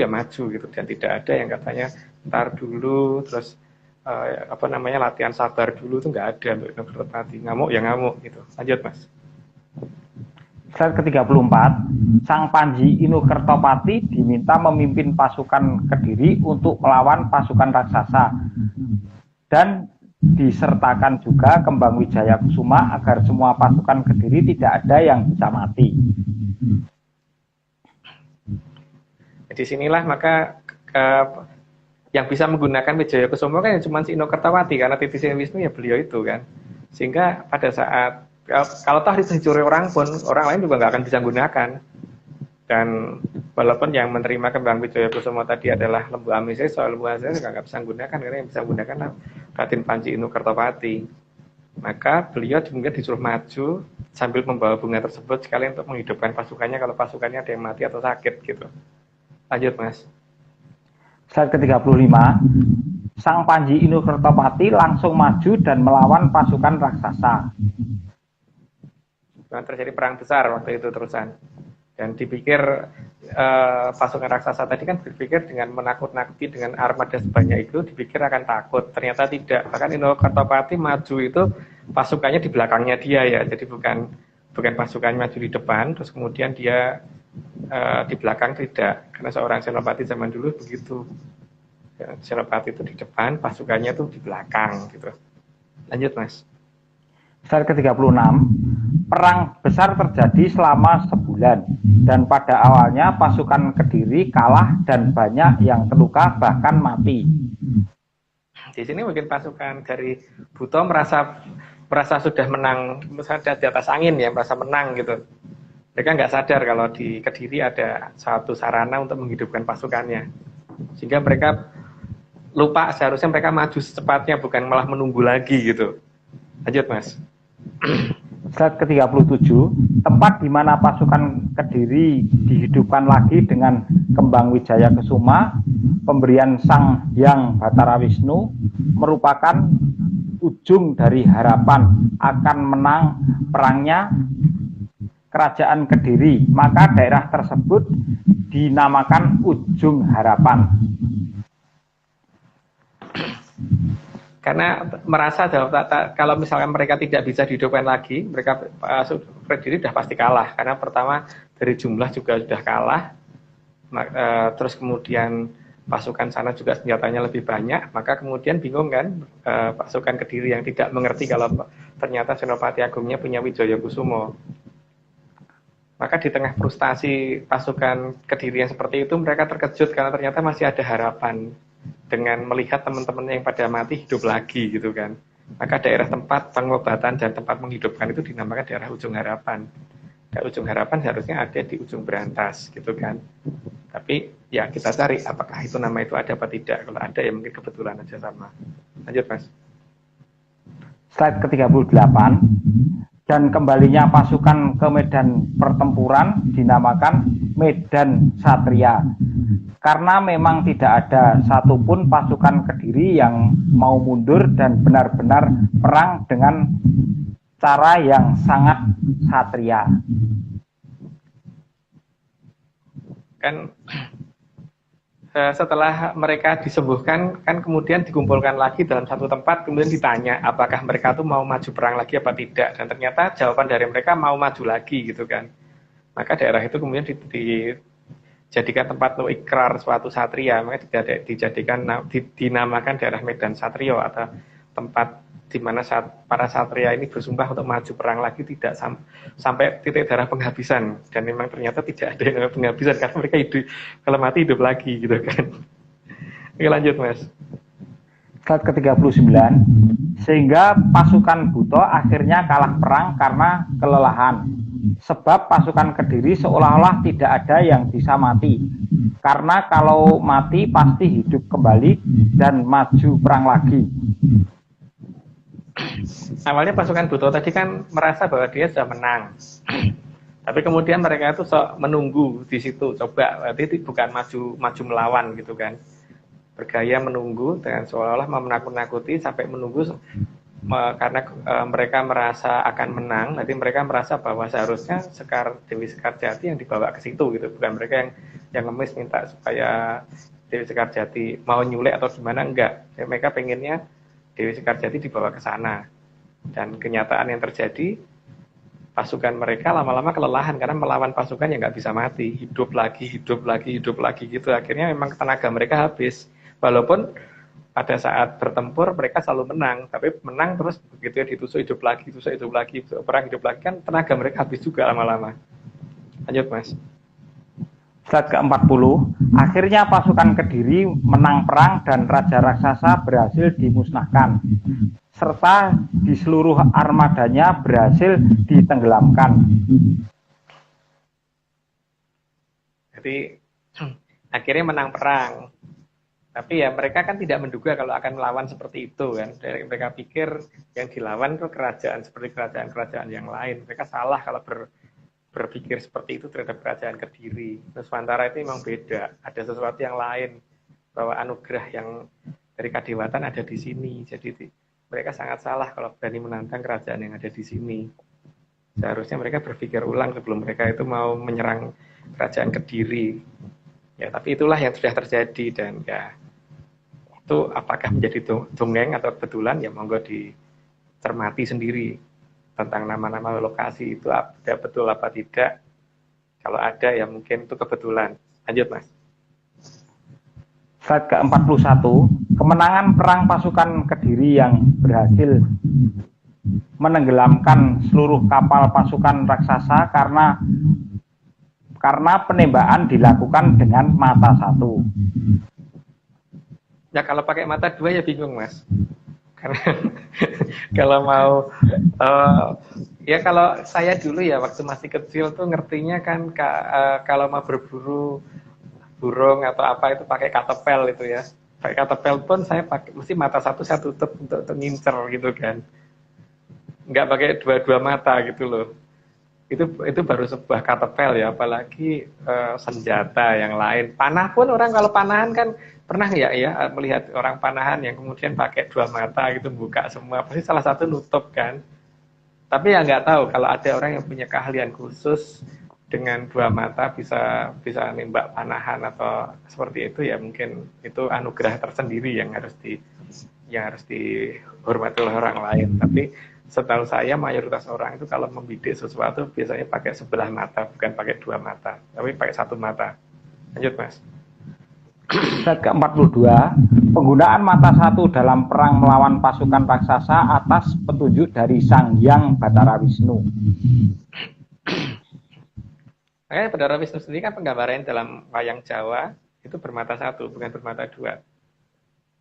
maju gitu, dan tidak ada yang katanya ntar dulu terus latihan sabar dulu, itu nggak ada untuk Inokertopati. Ngamuk ya ngamuk gitu. Lanjut, Mas. Slide ke-34, Sang Panji Inokertopati diminta memimpin pasukan Kediri untuk melawan pasukan raksasa dan disertakan juga kembang Wijayakusuma agar semua pasukan Kediri tidak ada yang bisa mati. Di sinilah maka yang bisa menggunakan Wijayakusuma kan cuma si Inokertopati, karena titisnya Wisnu ya beliau itu kan. Sehingga pada saat kalau toh dicuri orang pun, orang lain juga nggak akan bisa menggunakan. Dan walaupun yang menerima kembang Wijayakusuma tadi adalah Lembu Amisesa, Lembu Amisesa nggak bisa menggunakan, karena yang bisa menggunakan Raden Panji Inokertopati. Maka beliau kemudian disuruh maju sambil membawa bunga tersebut sekalian untuk menghidupkan pasukannya kalau pasukannya ada yang mati atau sakit gitu. Lanjut, Mas. Slide ke-35, Sang Panji Inokertopati langsung maju dan melawan pasukan raksasa. Terjadi perang besar waktu itu terusan. Dan dipikir pasukan raksasa tadi kan berpikir dengan menakut-nakuti dengan armada sebanyak itu, dipikir akan takut. Ternyata tidak. Bahkan Ino Kartopati maju itu pasukannya di belakangnya dia ya. Jadi bukan pasukannya maju di depan, terus kemudian dia di belakang tidak. Karena seorang senopati zaman dulu begitu. Ya, senopati itu di depan, pasukannya itu di belakang gitu. Lanjut Mas. Slide ke-36, perang besar terjadi selama sebulan dan pada awalnya pasukan Kediri kalah dan banyak yang terluka bahkan mati. Di sini mungkin pasukan dari Buto merasa sudah menang, misalnya di atas angin ya, merasa menang gitu. Mereka nggak sadar kalau di Kediri ada satu sarana untuk menghidupkan pasukannya. Sehingga mereka lupa seharusnya mereka maju secepatnya, bukan malah menunggu lagi gitu. Lanjut Mas. Slide ke-37, tempat di mana pasukan Kediri dihidupkan lagi dengan kembang Wijaya Kesuma, pemberian Sang Hyang Batara Wisnu, merupakan ujung dari harapan akan menang perangnya Kerajaan Kediri. Maka daerah tersebut dinamakan Ujung Harapan. Karena merasa kalau misalkan mereka tidak bisa dihidupkan lagi, mereka Kediri sudah pasti kalah. Karena pertama dari jumlah juga sudah kalah, terus kemudian pasukan sana juga senjatanya lebih banyak, maka kemudian bingung kan pasukan Kediri yang tidak mengerti kalau ternyata Senopati Agungnya punya Wijaya Kusumo. Maka di tengah frustasi pasukan Kediri yang seperti itu, mereka terkejut karena ternyata masih ada harapan dengan melihat teman-teman yang pada mati hidup lagi gitu kan. Maka daerah tempat pengobatan dan tempat menghidupkan itu dinamakan daerah Ujung Harapan. Dan Ujung Harapan seharusnya ada di Ujung Berantas gitu kan. Tapi ya kita cari apakah itu nama itu ada apa tidak. Kalau ada ya mungkin kebetulan aja sama. Lanjut Mas. Slide ke-38, dan kembalinya pasukan ke medan pertempuran dinamakan Medan Satria. Karena memang tidak ada satupun pasukan Kediri yang mau mundur dan benar-benar perang dengan cara yang sangat satria. Kan setelah mereka disembuhkan, kan kemudian dikumpulkan lagi dalam satu tempat, kemudian ditanya apakah mereka tuh mau maju perang lagi apa tidak, dan ternyata jawaban dari mereka mau maju lagi gitu kan. Maka daerah itu kemudian dijadikan tempat untuk ikrar suatu satria, makanya dinamakan daerah Medan Satrio, atau tempat di mana para satria ini bersumpah untuk maju perang lagi tidak sampai titik darah penghabisan, dan memang ternyata tidak ada yang penghabisan karena mereka hidup, kalau mati hidup lagi gitu kan. Oke lanjut Mas. Slide ke-39, sehingga pasukan Buto akhirnya kalah perang karena kelelahan. Sebab pasukan Kediri seolah-olah tidak ada yang bisa mati. Karena kalau mati pasti hidup kembali dan maju perang lagi. Awalnya pasukan Buto tadi kan merasa bahwa dia sudah menang. Tapi kemudian mereka itu menunggu di situ, coba, berarti bukan maju melawan gitu kan. Bergaya menunggu dengan seolah-olah menakut-nakuti sampai menunggu karena mereka merasa akan menang. Nanti mereka merasa bahwa seharusnya Dewi Sekarjati yang dibawa ke situ gitu, bukan mereka yang ngemis minta supaya Dewi Sekarjati mau nyulek atau gimana, enggak. Jadi mereka pengennya Dewi Sekarjati dibawa ke sana. Dan kenyataan yang terjadi, pasukan mereka lama-lama kelelahan karena melawan pasukan yang nggak bisa mati, hidup lagi gitu. Akhirnya memang tenaga mereka habis. Walaupun pada saat bertempur mereka selalu menang, tapi menang terus begitu ya ditusuk hidup lagi, perang hidup lagi, kan tenaga mereka habis juga lama-lama. Lanjut Mas. Slide ke-40, akhirnya pasukan Kediri menang perang dan Raja Raksasa berhasil dimusnahkan, serta di seluruh armadanya berhasil ditenggelamkan. Jadi akhirnya menang perang. Tapi ya mereka kan tidak menduga kalau akan melawan seperti itu kan. Mereka pikir yang dilawan itu kerajaan seperti kerajaan-kerajaan yang lain. Mereka salah kalau berpikir seperti itu terhadap kerajaan Kediri. Nuswantara itu memang beda. Ada sesuatu yang lain, bahwa anugerah yang dari kadewatan ada di sini. Jadi mereka sangat salah kalau berani menantang kerajaan yang ada di sini. Seharusnya mereka berpikir ulang sebelum mereka itu mau menyerang kerajaan Kediri. Ya, tapi itulah yang sudah terjadi, dan ya itu apakah menjadi dongeng atau kebetulan, ya monggo dicermati sendiri tentang nama-nama lokasi itu ada betul apa tidak. Kalau ada ya mungkin itu kebetulan. Lanjut Mas. Slide ke-41, kemenangan perang pasukan Kediri yang berhasil menenggelamkan seluruh kapal pasukan raksasa karena penembakan dilakukan dengan mata satu. Ya kalau pakai mata dua ya bingung Mas. Karena kalau mau ya kalau saya dulu ya waktu masih kecil tuh ngertinya kan kalau mau berburu burung atau apa itu pakai katepel itu ya. Pakai katepel pun saya pakai mesti mata satu saya tutup untuk ngincer gitu kan. Nggak pakai dua-dua mata gitu loh. Itu baru sebuah katepel ya, apalagi senjata yang lain. Panah pun orang kalau panahan kan pernah ya melihat orang panahan yang kemudian pakai dua mata gitu buka semua, pasti salah satu nutup kan. Tapi ya nggak tahu kalau ada orang yang punya keahlian khusus dengan dua mata bisa nembak panahan atau seperti itu, ya mungkin itu anugerah tersendiri yang harus dihormati oleh orang lain. Tapi setahu saya mayoritas orang itu kalau membidik sesuatu biasanya pakai sebelah mata, bukan pakai dua mata, tapi pakai satu mata. Lanjut Mas. Slide ke-42, penggunaan mata satu dalam perang melawan pasukan raksasa atas petunjuk dari Sang Hyang Bathara Wisnu. Bathara Wisnu sendiri kan penggambaran dalam wayang Jawa itu bermata satu, bukan bermata dua.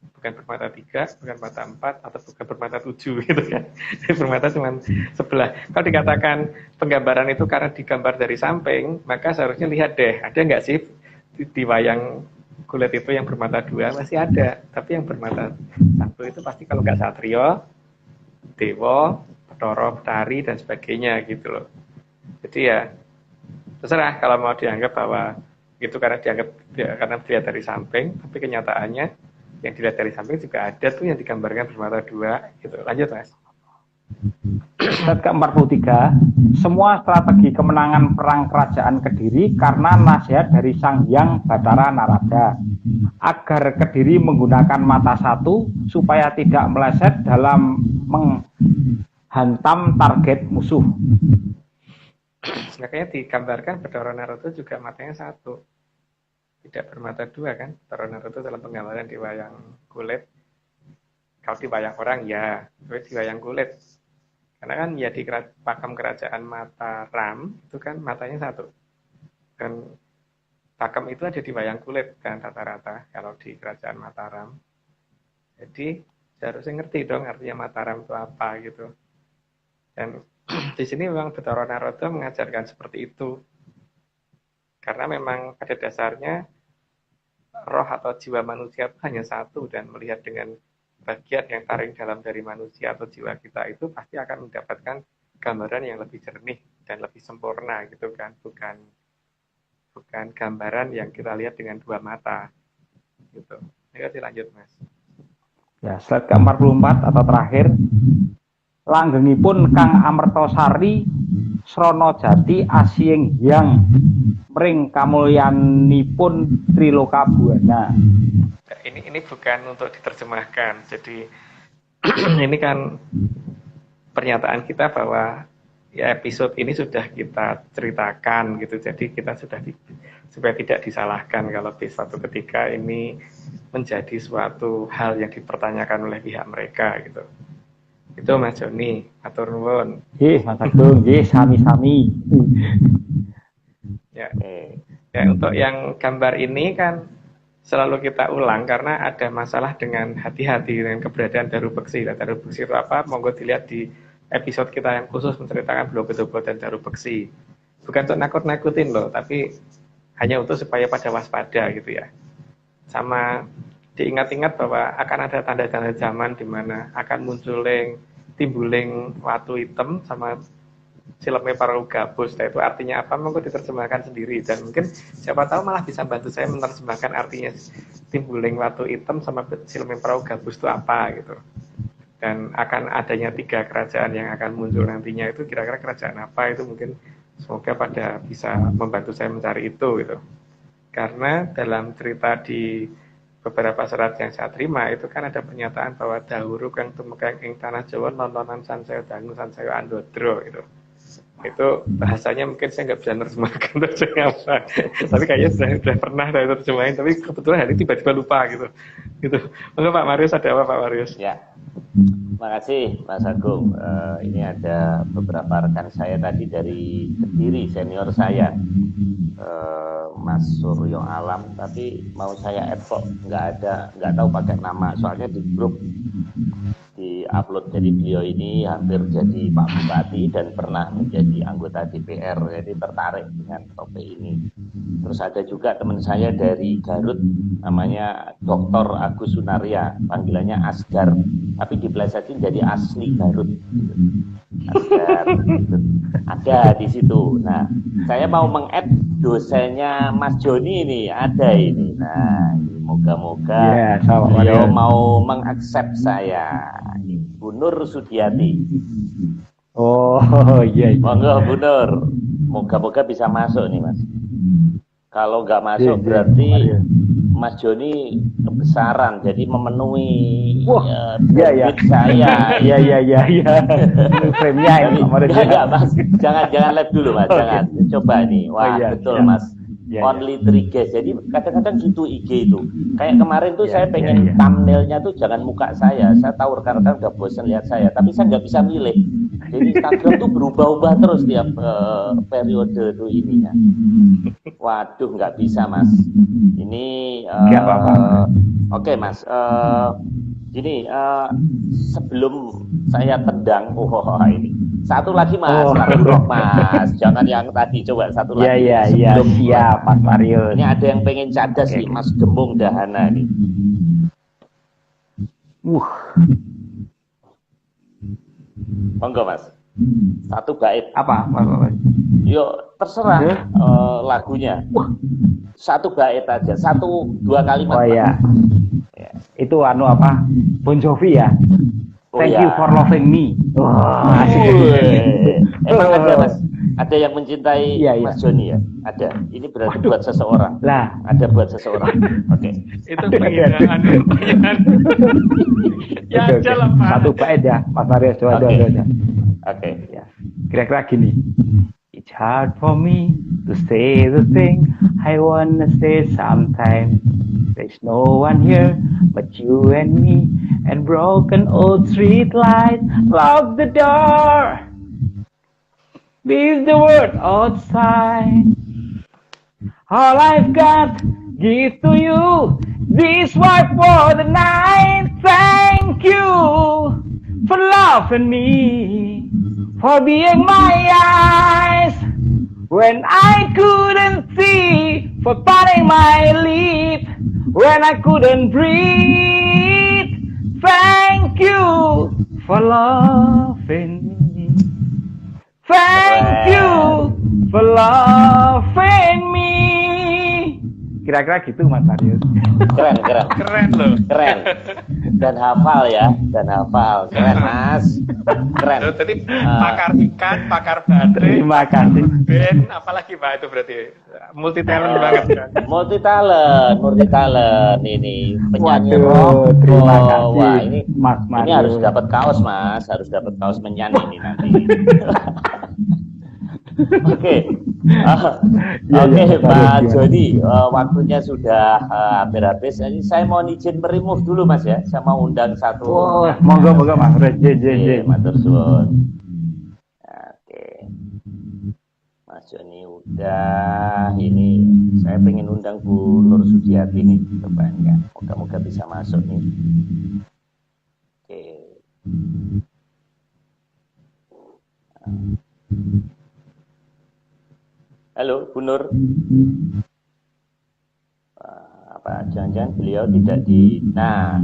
Bukan bermata tiga, bukan bermata empat, atau bukan bermata tujuh gitu kan. Bermata cuma sebelah. Kalau dikatakan penggambaran itu karena digambar dari samping, maka seharusnya lihat deh, ada nggak sih di wayang kulit itu yang bermata dua? Masih ada. Tapi yang bermata satu itu pasti kalau nggak Satrio, Dewa, Bathara, Betari, dan sebagainya gitu loh. Jadi ya terserah kalau mau dianggap bahwa itu karena dilihat dari samping, tapi kenyataannya yang dilihat dari samping juga ada tuh yang digambarkan bermata dua gitu. Lanjut Mas. Slide ke-43, semua strategi kemenangan perang kerajaan Kediri karena nasihat dari Sang Hyang Bathara Narada agar Kediri menggunakan mata satu supaya tidak meleset dalam menghantam target musuh. Makanya digambarkan Bathara Narada juga matanya satu, tidak bermata dua kan. Bathara Narada dalam penggambaran di wayang kulit. Kalau di wayang orang ya, tapi di wayang kulit. Karena kan ya di pakem kerajaan Mataram itu kan matanya satu. Dan pakem itu ada di wayang kulit kan rata-rata kalau di kerajaan Mataram. Jadi seharusnya ngerti dong artinya Mataram itu apa gitu. Dan di sini memang Bathara Narada mengajarkan seperti itu. Karena memang pada dasarnya roh atau jiwa manusia itu hanya satu, dan melihat dengan bagian yang taring dalam dari manusia atau jiwa kita itu pasti akan mendapatkan gambaran yang lebih jernih dan lebih sempurna gitu kan, bukan gambaran yang kita lihat dengan dua mata gitu. Ini lanjut Mas. Ya, slide ke-44 atau terakhir. Langgengipun Kang Amertasari Srana Jati Asiying Hyang mring kamulyanipun Triloka Buana. Ini bukan untuk diterjemahkan. Jadi ini kan pernyataan kita bahwa ya episode ini sudah kita ceritakan gitu. Jadi kita supaya tidak disalahkan kalau di suatu ketika ini menjadi suatu hal yang dipertanyakan oleh pihak mereka gitu. Itu Mas Joni, atur nuwun. Mas Agung, sami-sami. Ya, untuk yang gambar ini kan selalu kita ulang karena ada masalah dengan hati-hati dengan keberadaan Daru Beksi. Daru Beksi itu apa? Monggo dilihat di episode kita yang khusus menceritakan Blogodobo dan Daru Beksi. Bukan untuk nakut-nakutin loh, tapi hanya untuk supaya pada waspada gitu ya. Sama diingat-ingat bahwa akan ada tanda-tanda zaman di mana akan timbuling watu hitam sama sileme Parahu Gabus. Nah, itu artinya apa? Monggo diterjemahkan sendiri, dan mungkin siapa tahu malah bisa bantu saya menerjemahkan artinya timbuling watu hitam sama sileme Parahu Gabus itu apa gitu. dan akan adanya 3 kerajaan yang akan muncul nantinya itu kira-kira kerajaan apa itu mungkin semoga pada bisa membantu saya mencari itu gitu. Karena dalam cerita di beberapa surat yang saya terima itu kan ada pernyataan bahwa dahulu kang tumekeng ing tanah Jawa nontonan sansaya dangu sansaya andodro gitu. Itu bahasanya mungkin saya nggak bisa nerjemahkan terjemahnya apa, tapi kayaknya sudah pernah saya terjemahin, tapi kebetulan hari ini tiba-tiba lupa gitu. Maka Pak Marius ada apa Pak Marius? Ya, terima kasih Mas Agung. Ini ada beberapa rekan saya tadi dari Kediri, senior saya, Mas Suryo Alam, tapi mau saya add kok nggak tahu pakai nama, soalnya di grup di upload. Jadi beliau ini hampir jadi Pak Bupati dan pernah menjadi anggota DPR, jadi tertarik dengan topik ini. Terus ada juga teman saya dari Garut, namanya Dr. Agus Sunaria, panggilannya Asgar, tapi dipelesetin jadi asli Garut. Asgar, gitu. Ada di situ. Nah, saya mau meng-add dosennya Mas Joni ini, ada ini. Nah, moga-moga beliau mau mengaccept saya. Bu Nur Sudiati. Oh iya. Monggo Bu Nur, moga-moga bisa masuk nih Mas. Kalau nggak masuk berarti Mas Joni kebesaran, jadi memenuhi saya. Iya. Frame-nya ini. Enggak Mas, jangan live dulu Mas, jangan. Coba nih, wah betul Mas. Only 3 guys. Jadi kadang-kadang gitu IG itu. Kayak kemarin tuh saya pengen thumbnailnya tuh jangan muka saya. Saya tahu rekan-rekan udah bosan lihat saya, tapi saya nggak bisa milih. Jadi Instagram tuh berubah-ubah terus tiap periode tuh ininya. Waduh, nggak bisa Mas. Ini oke Mas. Gini, sebelum saya tendang, ini satu lagi Mas, lagu rock Mas, jangan yang tadi, coba satu lagi. Iya, siap Mas Marius. Ini ada yang pengen cadas nih, Mas Gemung Dahana nih. Monggo Mas, satu bait. Apa? Yuk, terserah lagunya. Satu bait aja, 1-2 kalimat. Oh iya. Itu apa? Bon Jovi ya. Thank you for loving me. Emang ada Mas? Ada yang mencintai Mas Joni ya? Ada. Ini berarti buat seseorang. Lah, ada buat seseorang. Oke. Itu penghinaan. Ya aja lah Pak. Satu bait ya, Mas Marius. Coba. Oke. Ya. Kira-kira gini. It's hard for me to say the thing I wanna say sometimes. There's no one here but you and me, and broken old street light. Lock the door. Leave the world outside. All I've got, give to you. This wife for the night. Thank you for loving me, for being my eyes when I couldn't see, for biting my lip when I couldn't breathe. Thank you for loving me. Thank you for loving me. Kira-kira gitu Mas Marius. Keren loh. Keren. Dan hafal ya, keren Mas. Keren. Tadi pakar ikan, pakar baterai. Terima kasih. Ben, apalagi Pak itu berarti multi talent banget kan? Multi talent ini penyanyi rock. Terima kasih. Wah, ini Mas Marius. Ini harus dapat kaos Mas, harus dapat kaos menyanyi ini nanti. Oke, Pak Joni, waktunya sudah hampir habis. Jadi saya mau izin merimuh dulu Mas ya. Saya mau undang satu. Monggo Mas. Matur suwun. Oke, Mas Joni udah. Ini saya pengen undang Bu Nur Sudiati nih. Coba ya, moga-moga bisa masuk nih. Oke. Halo, Bu Nur. Apa jangan-jangan beliau tidak di... Nah.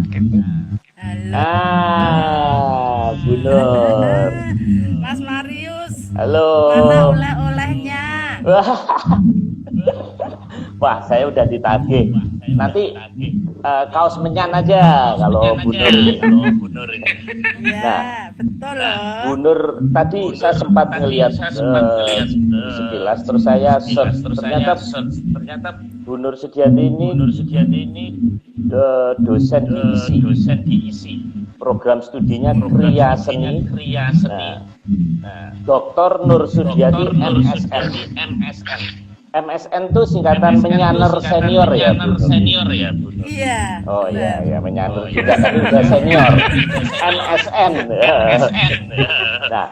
Halo. Bu Nur. Mas Marius. Halo. Mana oleh-olehnya? Wah, saya udah ditagih. Nanti kaos menyan aja kalau Bu Nur ini. Ya, Nah, betul loh. Bu Nur tadi saya sempat ngelihat sekilas, terus saya search, ternyata Bu Nur Sudiati ini dosen diisi. Program studinya Kriya Seni. Nah, Dr. Nur Sudiati MSN. MSN itu singkatan menyaner senior ya, Bu Nur? Iya. Oh iya, menyaner juga kan udah senior. MSN. Nah,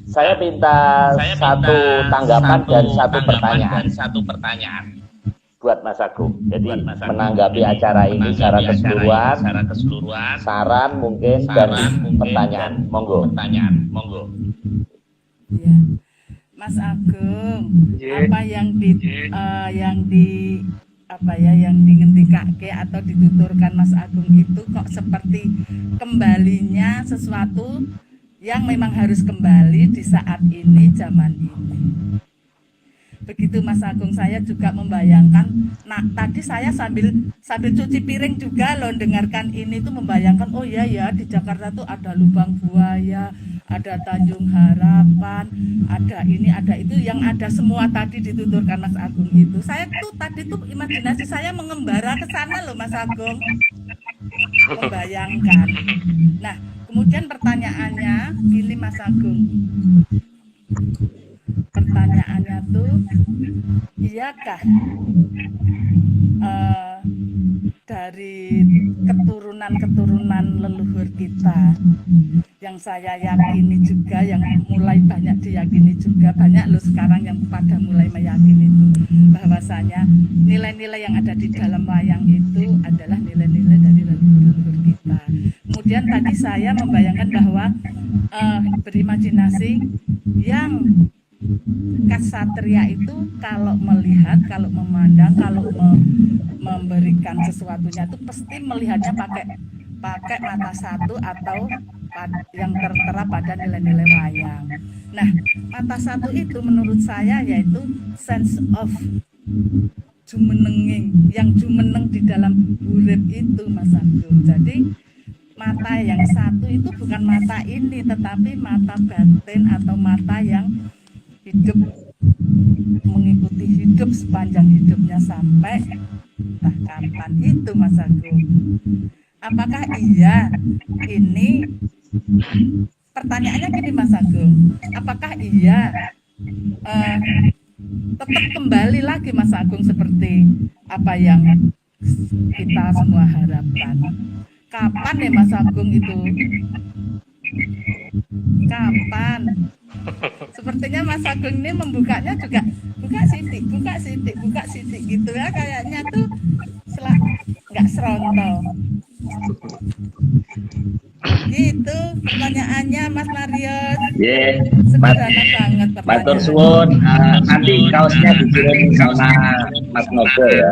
saya minta satu tanggapan dan satu pertanyaan buat Mas Agung. Jadi menanggapi acara ini secara keseluruhan, saran mungkin dan pertanyaan. Monggo. Iya. Mas Agung, apa yang dingendikake atau dituturkan Mas Agung itu kok seperti kembalinya sesuatu yang memang harus kembali di saat ini, zaman ini. Begitu Mas Agung, saya juga membayangkan, nah tadi saya sambil cuci piring juga loh dengarkan ini tuh membayangkan, oh iya ya di Jakarta tuh ada Lubang Buaya, ada Tanjung Harapan, ada ini, ada itu, yang ada semua tadi dituturkan Mas Agung itu. Saya tuh tadi tuh imajinasi saya mengembara ke sana loh Mas Agung. Membayangkan. Nah, kemudian pertanyaannya gini Mas Agung. Pertanyaannya tuh, iyakah dari keturunan leluhur kita yang saya yakini juga, yang mulai banyak diyakini juga, banyak loh sekarang yang pada mulai meyakini itu bahwasanya nilai-nilai yang ada di dalam wayang itu adalah nilai-nilai dari leluhur kita. Kemudian tadi saya membayangkan bahwa berimajinasi yang Ksatria itu kalau melihat, kalau memandang, kalau memberikan sesuatunya itu pasti melihatnya pakai mata satu atau yang tertera pada nilai-nilai wayang. Nah, mata satu itu menurut saya yaitu sense of jumenenging, yang jumeneng di dalam urip itu Mas Agung. Jadi mata yang satu itu bukan mata ini, tetapi mata batin atau mata yang hidup, mengikuti hidup sepanjang hidupnya sampai entah kapan itu Mas Agung. Apakah iya ini, pertanyaannya gini Mas Agung, apakah iya tetap kembali lagi Mas Agung seperti apa yang kita semua harapkan? Kapan ya Mas Agung itu? Kapan? Sepertinya Mas Agung ini membukanya juga buka sidik gitu ya, kayaknya tuh nggak serontol. Gitu pertanyaannya Mas Marius. Sederhana banget pertanyaannya. Matur suwun. Nanti kaosnya dikirim sama Mas Nogo ya.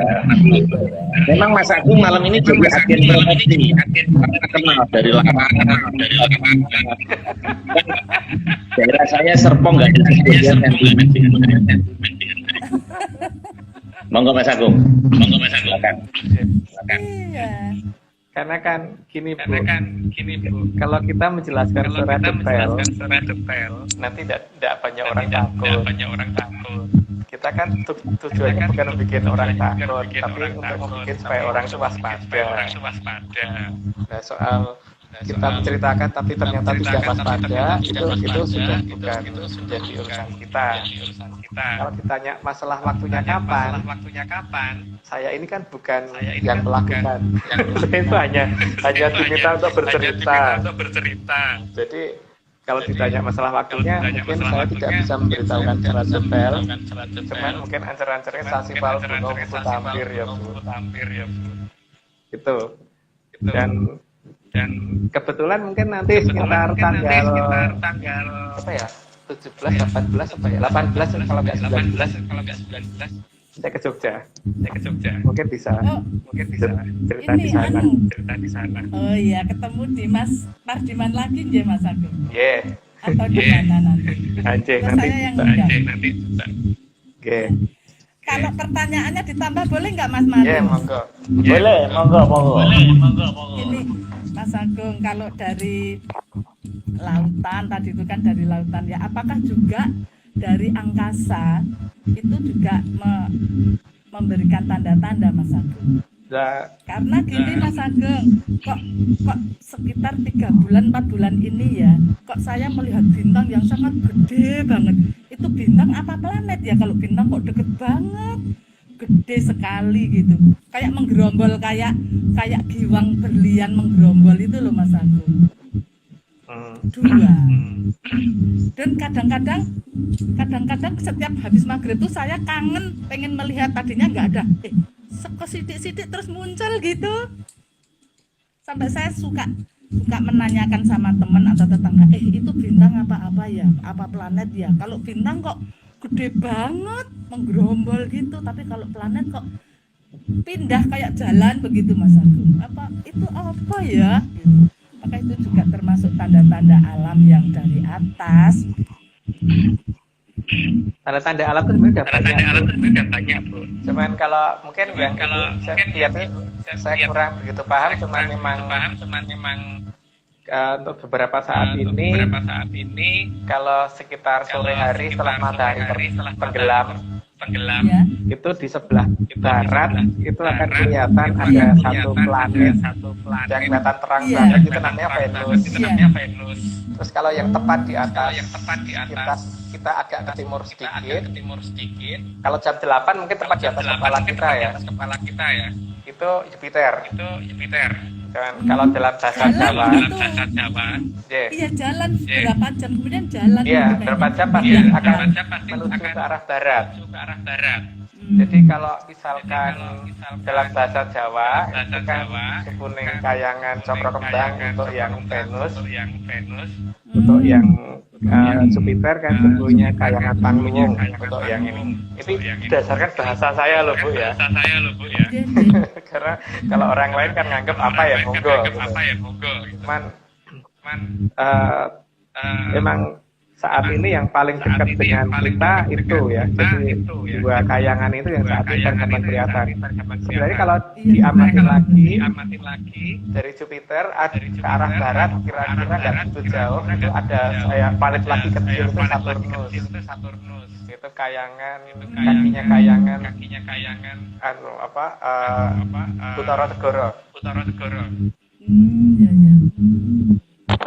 Memang Mas Agung malam ini juga agen promosi, kenal dari lama. Daerah saya Serpong nggak ada sebagian yang Monggo Mas Agung. Silakan. Iya. Karena kan gini Bu, kalau kita menjelaskan secara detail, nanti tidak banyak orang takut. Kita kan tujuannya bukan membuat orang takut, tapi untuk membuat supaya orang itu waspada. Nah, soal kita menceritakan tapi ternyata tidak waspada, itu sudah bukan menjadi urusan kita. Kalau ditanya masalah waktunya kapan, saya ini kan bukan yang melakukan. Saya itu hanya diminta untuk bercerita. Jadi kalau ditanya masalah waktunya, mungkin saya tidak bisa memberitahukan secara detail. Cuman mungkin ancer-ancernya Sasival Gunung itu tampir ya Bu. Gitu. Dan kebetulan mungkin nanti sekitar tanggal apa ya? 17, 18 apa ya? 18 kalau nggak 19. Saya ke Jogja. Mungkin bisa cerita di sana. Oh iya, ketemu di Mas Pardiman lagi nggih Mas Agung? Nggih. Atau di mana nanti? Anjing Atau nanti. Saya yang undang. Nggih. Kalau pertanyaannya ditambah boleh nggak Mas Madu? Ya, monggo. Boleh, monggo. Ini Mas Agung, kalau dari lautan tadi itu kan dari lautan ya, apakah juga dari angkasa itu juga memberikan tanda-tanda Mas Agung? Karena gini Mas Agung, kok sekitar 3 bulan 4 bulan ini ya, kok saya melihat bintang yang sangat gede banget. Itu bintang apa planet ya? Kalau bintang kok deket banget, gede sekali gitu, kayak menggerombol, kayak giwang berlian menggerombol itu loh Mas Agung. 2. Dan kadang-kadang setiap habis maghrib tuh saya kangen pengen melihat, tadinya nggak ada, sekesidik-sidik terus muncul gitu, sampai saya suka menanyakan sama teman atau tetangga, itu bintang apa ya, apa planet ya? Kalau bintang kok gede banget menggerombol gitu, tapi kalau planet kok pindah kayak jalan begitu Mas Agung, itu apa ya? Maka itu juga termasuk tanda-tanda alam yang dari atas. Tanda-tanda alam itu sebenarnya udah banyak, Bu. Cuman kalau mungkin saya kurang begitu paham, cuman memang untuk beberapa saat ini kalau sekitar sore hari setelah matahari tenggelam ya, itu di sebelah barat itu akan kelihatan ada satu planet yang kelihatan terang banget, itu namanya Venus. Terus kalau yang tepat di atas kita agak ke timur sedikit. Kalau jam 8 mungkin tepat di atas kepala kita ya. Itu Jupiter. Dan kalau dalam bahasa Jawa, iya jalan berapa jam kemudian jalan. Iya, berapa jam pasti akan menuju ke arah barat. Jadi kalau misalkan dalam bahasa Jawa itu kan kuning kayangan cokro kembang untuk yang Venus, untuk yang Jupiter kan sebetulnya kayangan Pangluung untuk yang ini. Itu berdasarkan bahasa saya loh Bu ya. Karena kalau orang lain kan nganggap apa ya monggo. Cuman memang saat ini yang paling dekat dengan kita itu ya, jadi dua kayangan itu yang saat ini akan kelihatan. Sebenarnya kalau diamatin lagi dari Jupiter ke arah barat kira-kira nggak begitu jauh, itu ada planet lagi kecil itu Saturnus. Itu kakinya kayangan Utara Segoro.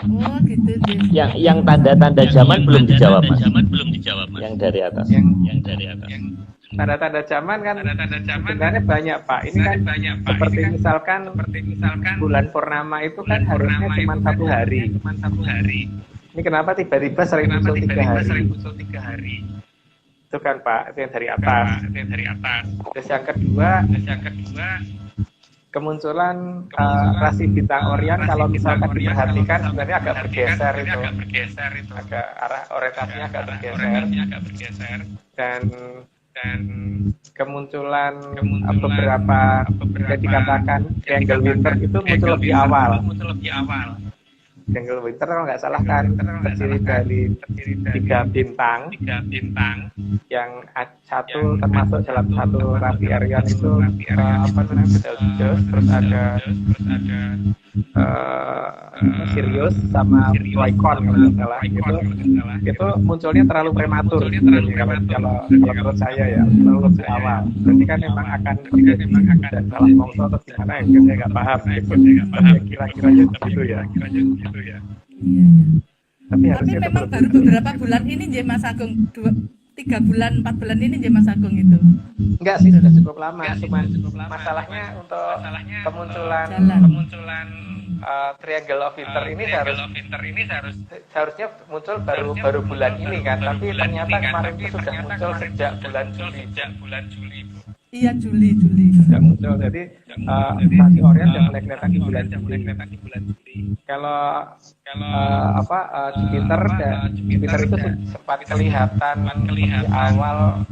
Oh gitu deh. Yang tanda-tanda zaman belum dijawab Mas. Yang dari atas. Tanda-tanda zaman kan sebenarnya banyak Pak. Ini kan seperti misalkan bulan purnama itu kan harusnya cuma 1 hari. Ini kenapa tiba-tiba sering muncul 3 hari? Itu kan Pak, itu yang dari atas. Terus yang kedua kemunculan rasi bintang Orion kalau misalkan diperhatikan sebenarnya agak bergeser itu. Agak arah orientasinya agak bergeser. Dan kemunculan beberapa yang dikatakan triangle winter itu muncul lebih awal. Triangle winter kalau nggak salah kan terdiri dari 3 bintang yang satu termasuk dalam satu rasi Orion itu Betelgeuse, terus ada Sirius sama Lycaon kalau nggak salah. Itu munculnya terlalu prematur kalau menurut saya ya, terlalu lebih awal. Berarti kan memang akan terjadi dan salah mongso atau gimana ya, saya nggak paham gitu. Kira-kiranya begitu ya. Tapi memang baru beberapa bulan ini Mas Agung, 3 bulan 4 bulan ini Mas Agung itu. Enggak sih, sudah cukup lama. Cuma masalahnya untuk kemunculan Triangle of Winter ini seharusnya muncul baru bulan ini kan, tapi ternyata kemarin itu sudah muncul sejak bulan Juli. Iya, Juli. Sudah muncul, jadi rasi Orion sudah mulai kelihatan di bulan Juli. Kalau Jupiter itu sempat kelihatan di awal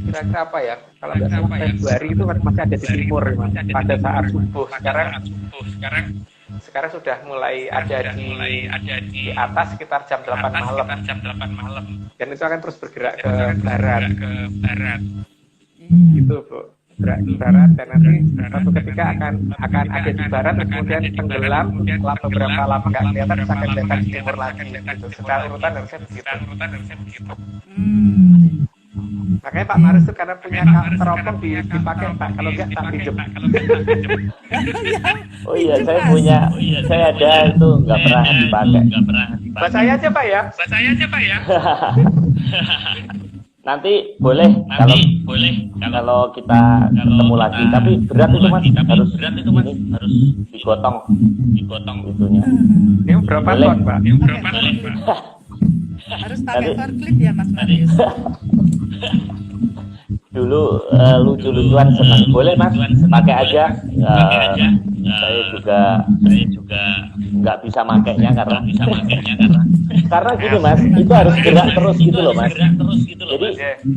kira-kira apa ya? Kalau nggak salah Februari itu masih ada di timur, pada saat subuh. Sekarang sudah mulai ada di atas sekitar jam 8 malam. Dan itu akan terus bergerak ke barat. gitu Bu. Barat dan nanti suatu ketika akan ada di barat dan kemudian tenggelam setelah beberapa lama nggak kelihatan terus akan kelihatan di timur lagi gitu. Secara urutan harusnya begitu. Makanya Pak Marius itu karena punya teropong dipakai Pak, kalau enggak tak pinjem. Oh iya, saya ada itu nggak pernah dipakai. Buat saya aja Pak ya. Nanti boleh kalau kita ketemu lagi, tapi berat itu Mas, harus digotong itunya. Ini berapa ton Pak? Harus pakai forklift ya Mas Marius. Dulu lucu-lucuan senang. Boleh Mas, pakai aja. Saya juga nggak bisa makainya karena gini Mas, itu harus gerak terus gitu loh Mas. Jadi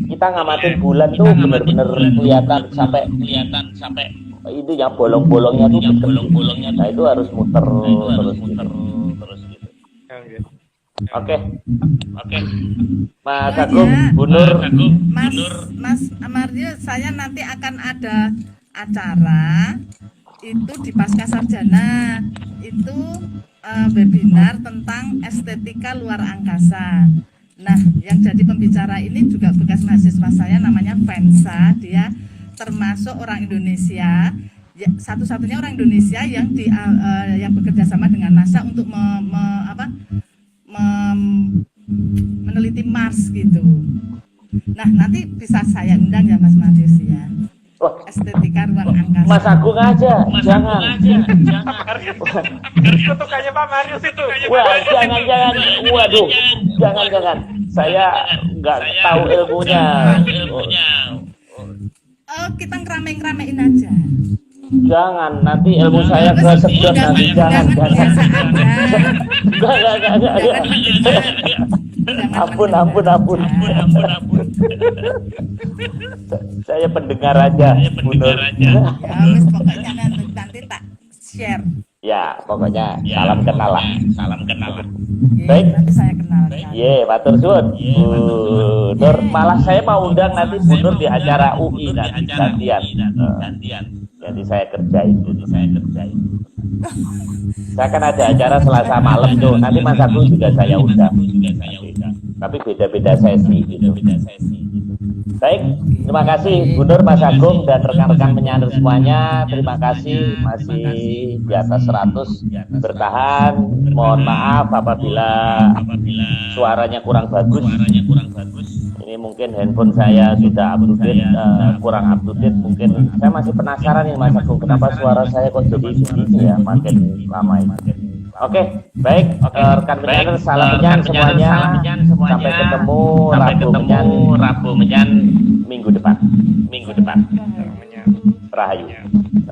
kita ngamatin bulan tuh bener-bener kelihatan sampai itu yang bolong-bolongnya tuh nah itu harus muter terus gitu. Oke. Mas Agung, Bu Nur. Mas Marius, saya nanti akan ada acara itu di Pasca Sarjana, itu webinar tentang estetika luar angkasa. Nah, yang jadi pembicara ini juga bekas mahasiswa saya, namanya Vensa. Dia termasuk orang Indonesia, satu-satunya orang Indonesia yang yang bekerja sama dengan NASA untuk meneliti Mars gitu. Nah, nanti bisa saya undang ya Mas Marius ya. Estetika ruang angkasa. Mas Agung aja, jangan. Kutukannya Pak Marius itu. Wah, jangan. Waduh, jangan. Saya nggak tahu ilmunya. Oh, kita ngerame-ngeramein aja. Jangan, nanti ilmu saya kesedot nanti. Jangan. Ampun. Saya pendengar aja, Bu Nur. Ya, wis pokoknya nanti tak share. Ya, pokoknya salam kenal lah. Baik, nanti saya kenalkan. Matur suwun. Bu Nur, malah saya mau undang nanti Bu Nur di acara UI nanti gantian. Jadi saya kerjain. Saya kan ada acara Selasa malam tuh. Nanti Mas Agung juga saya undang. Tapi beda-beda sesi gitu. Baik, terima kasih Bu Nur, Mas Agung dan rekan-rekan penyanyi semuanya. Terima kasih masih di atas 100 bertahan. Mohon maaf apabila suaranya kurang bagus. Ini mungkin handphone saya sudah up to date, kurang up to date. Mungkin saya masih penasaran nih Mas Agung, kenapa suara saya kok jadi begini ya makin lama ini. Oke, baik, rekan penyanyi salam penyanyi semuanya. Sampai ketemu Rabu menyan minggu depan. Rahayu.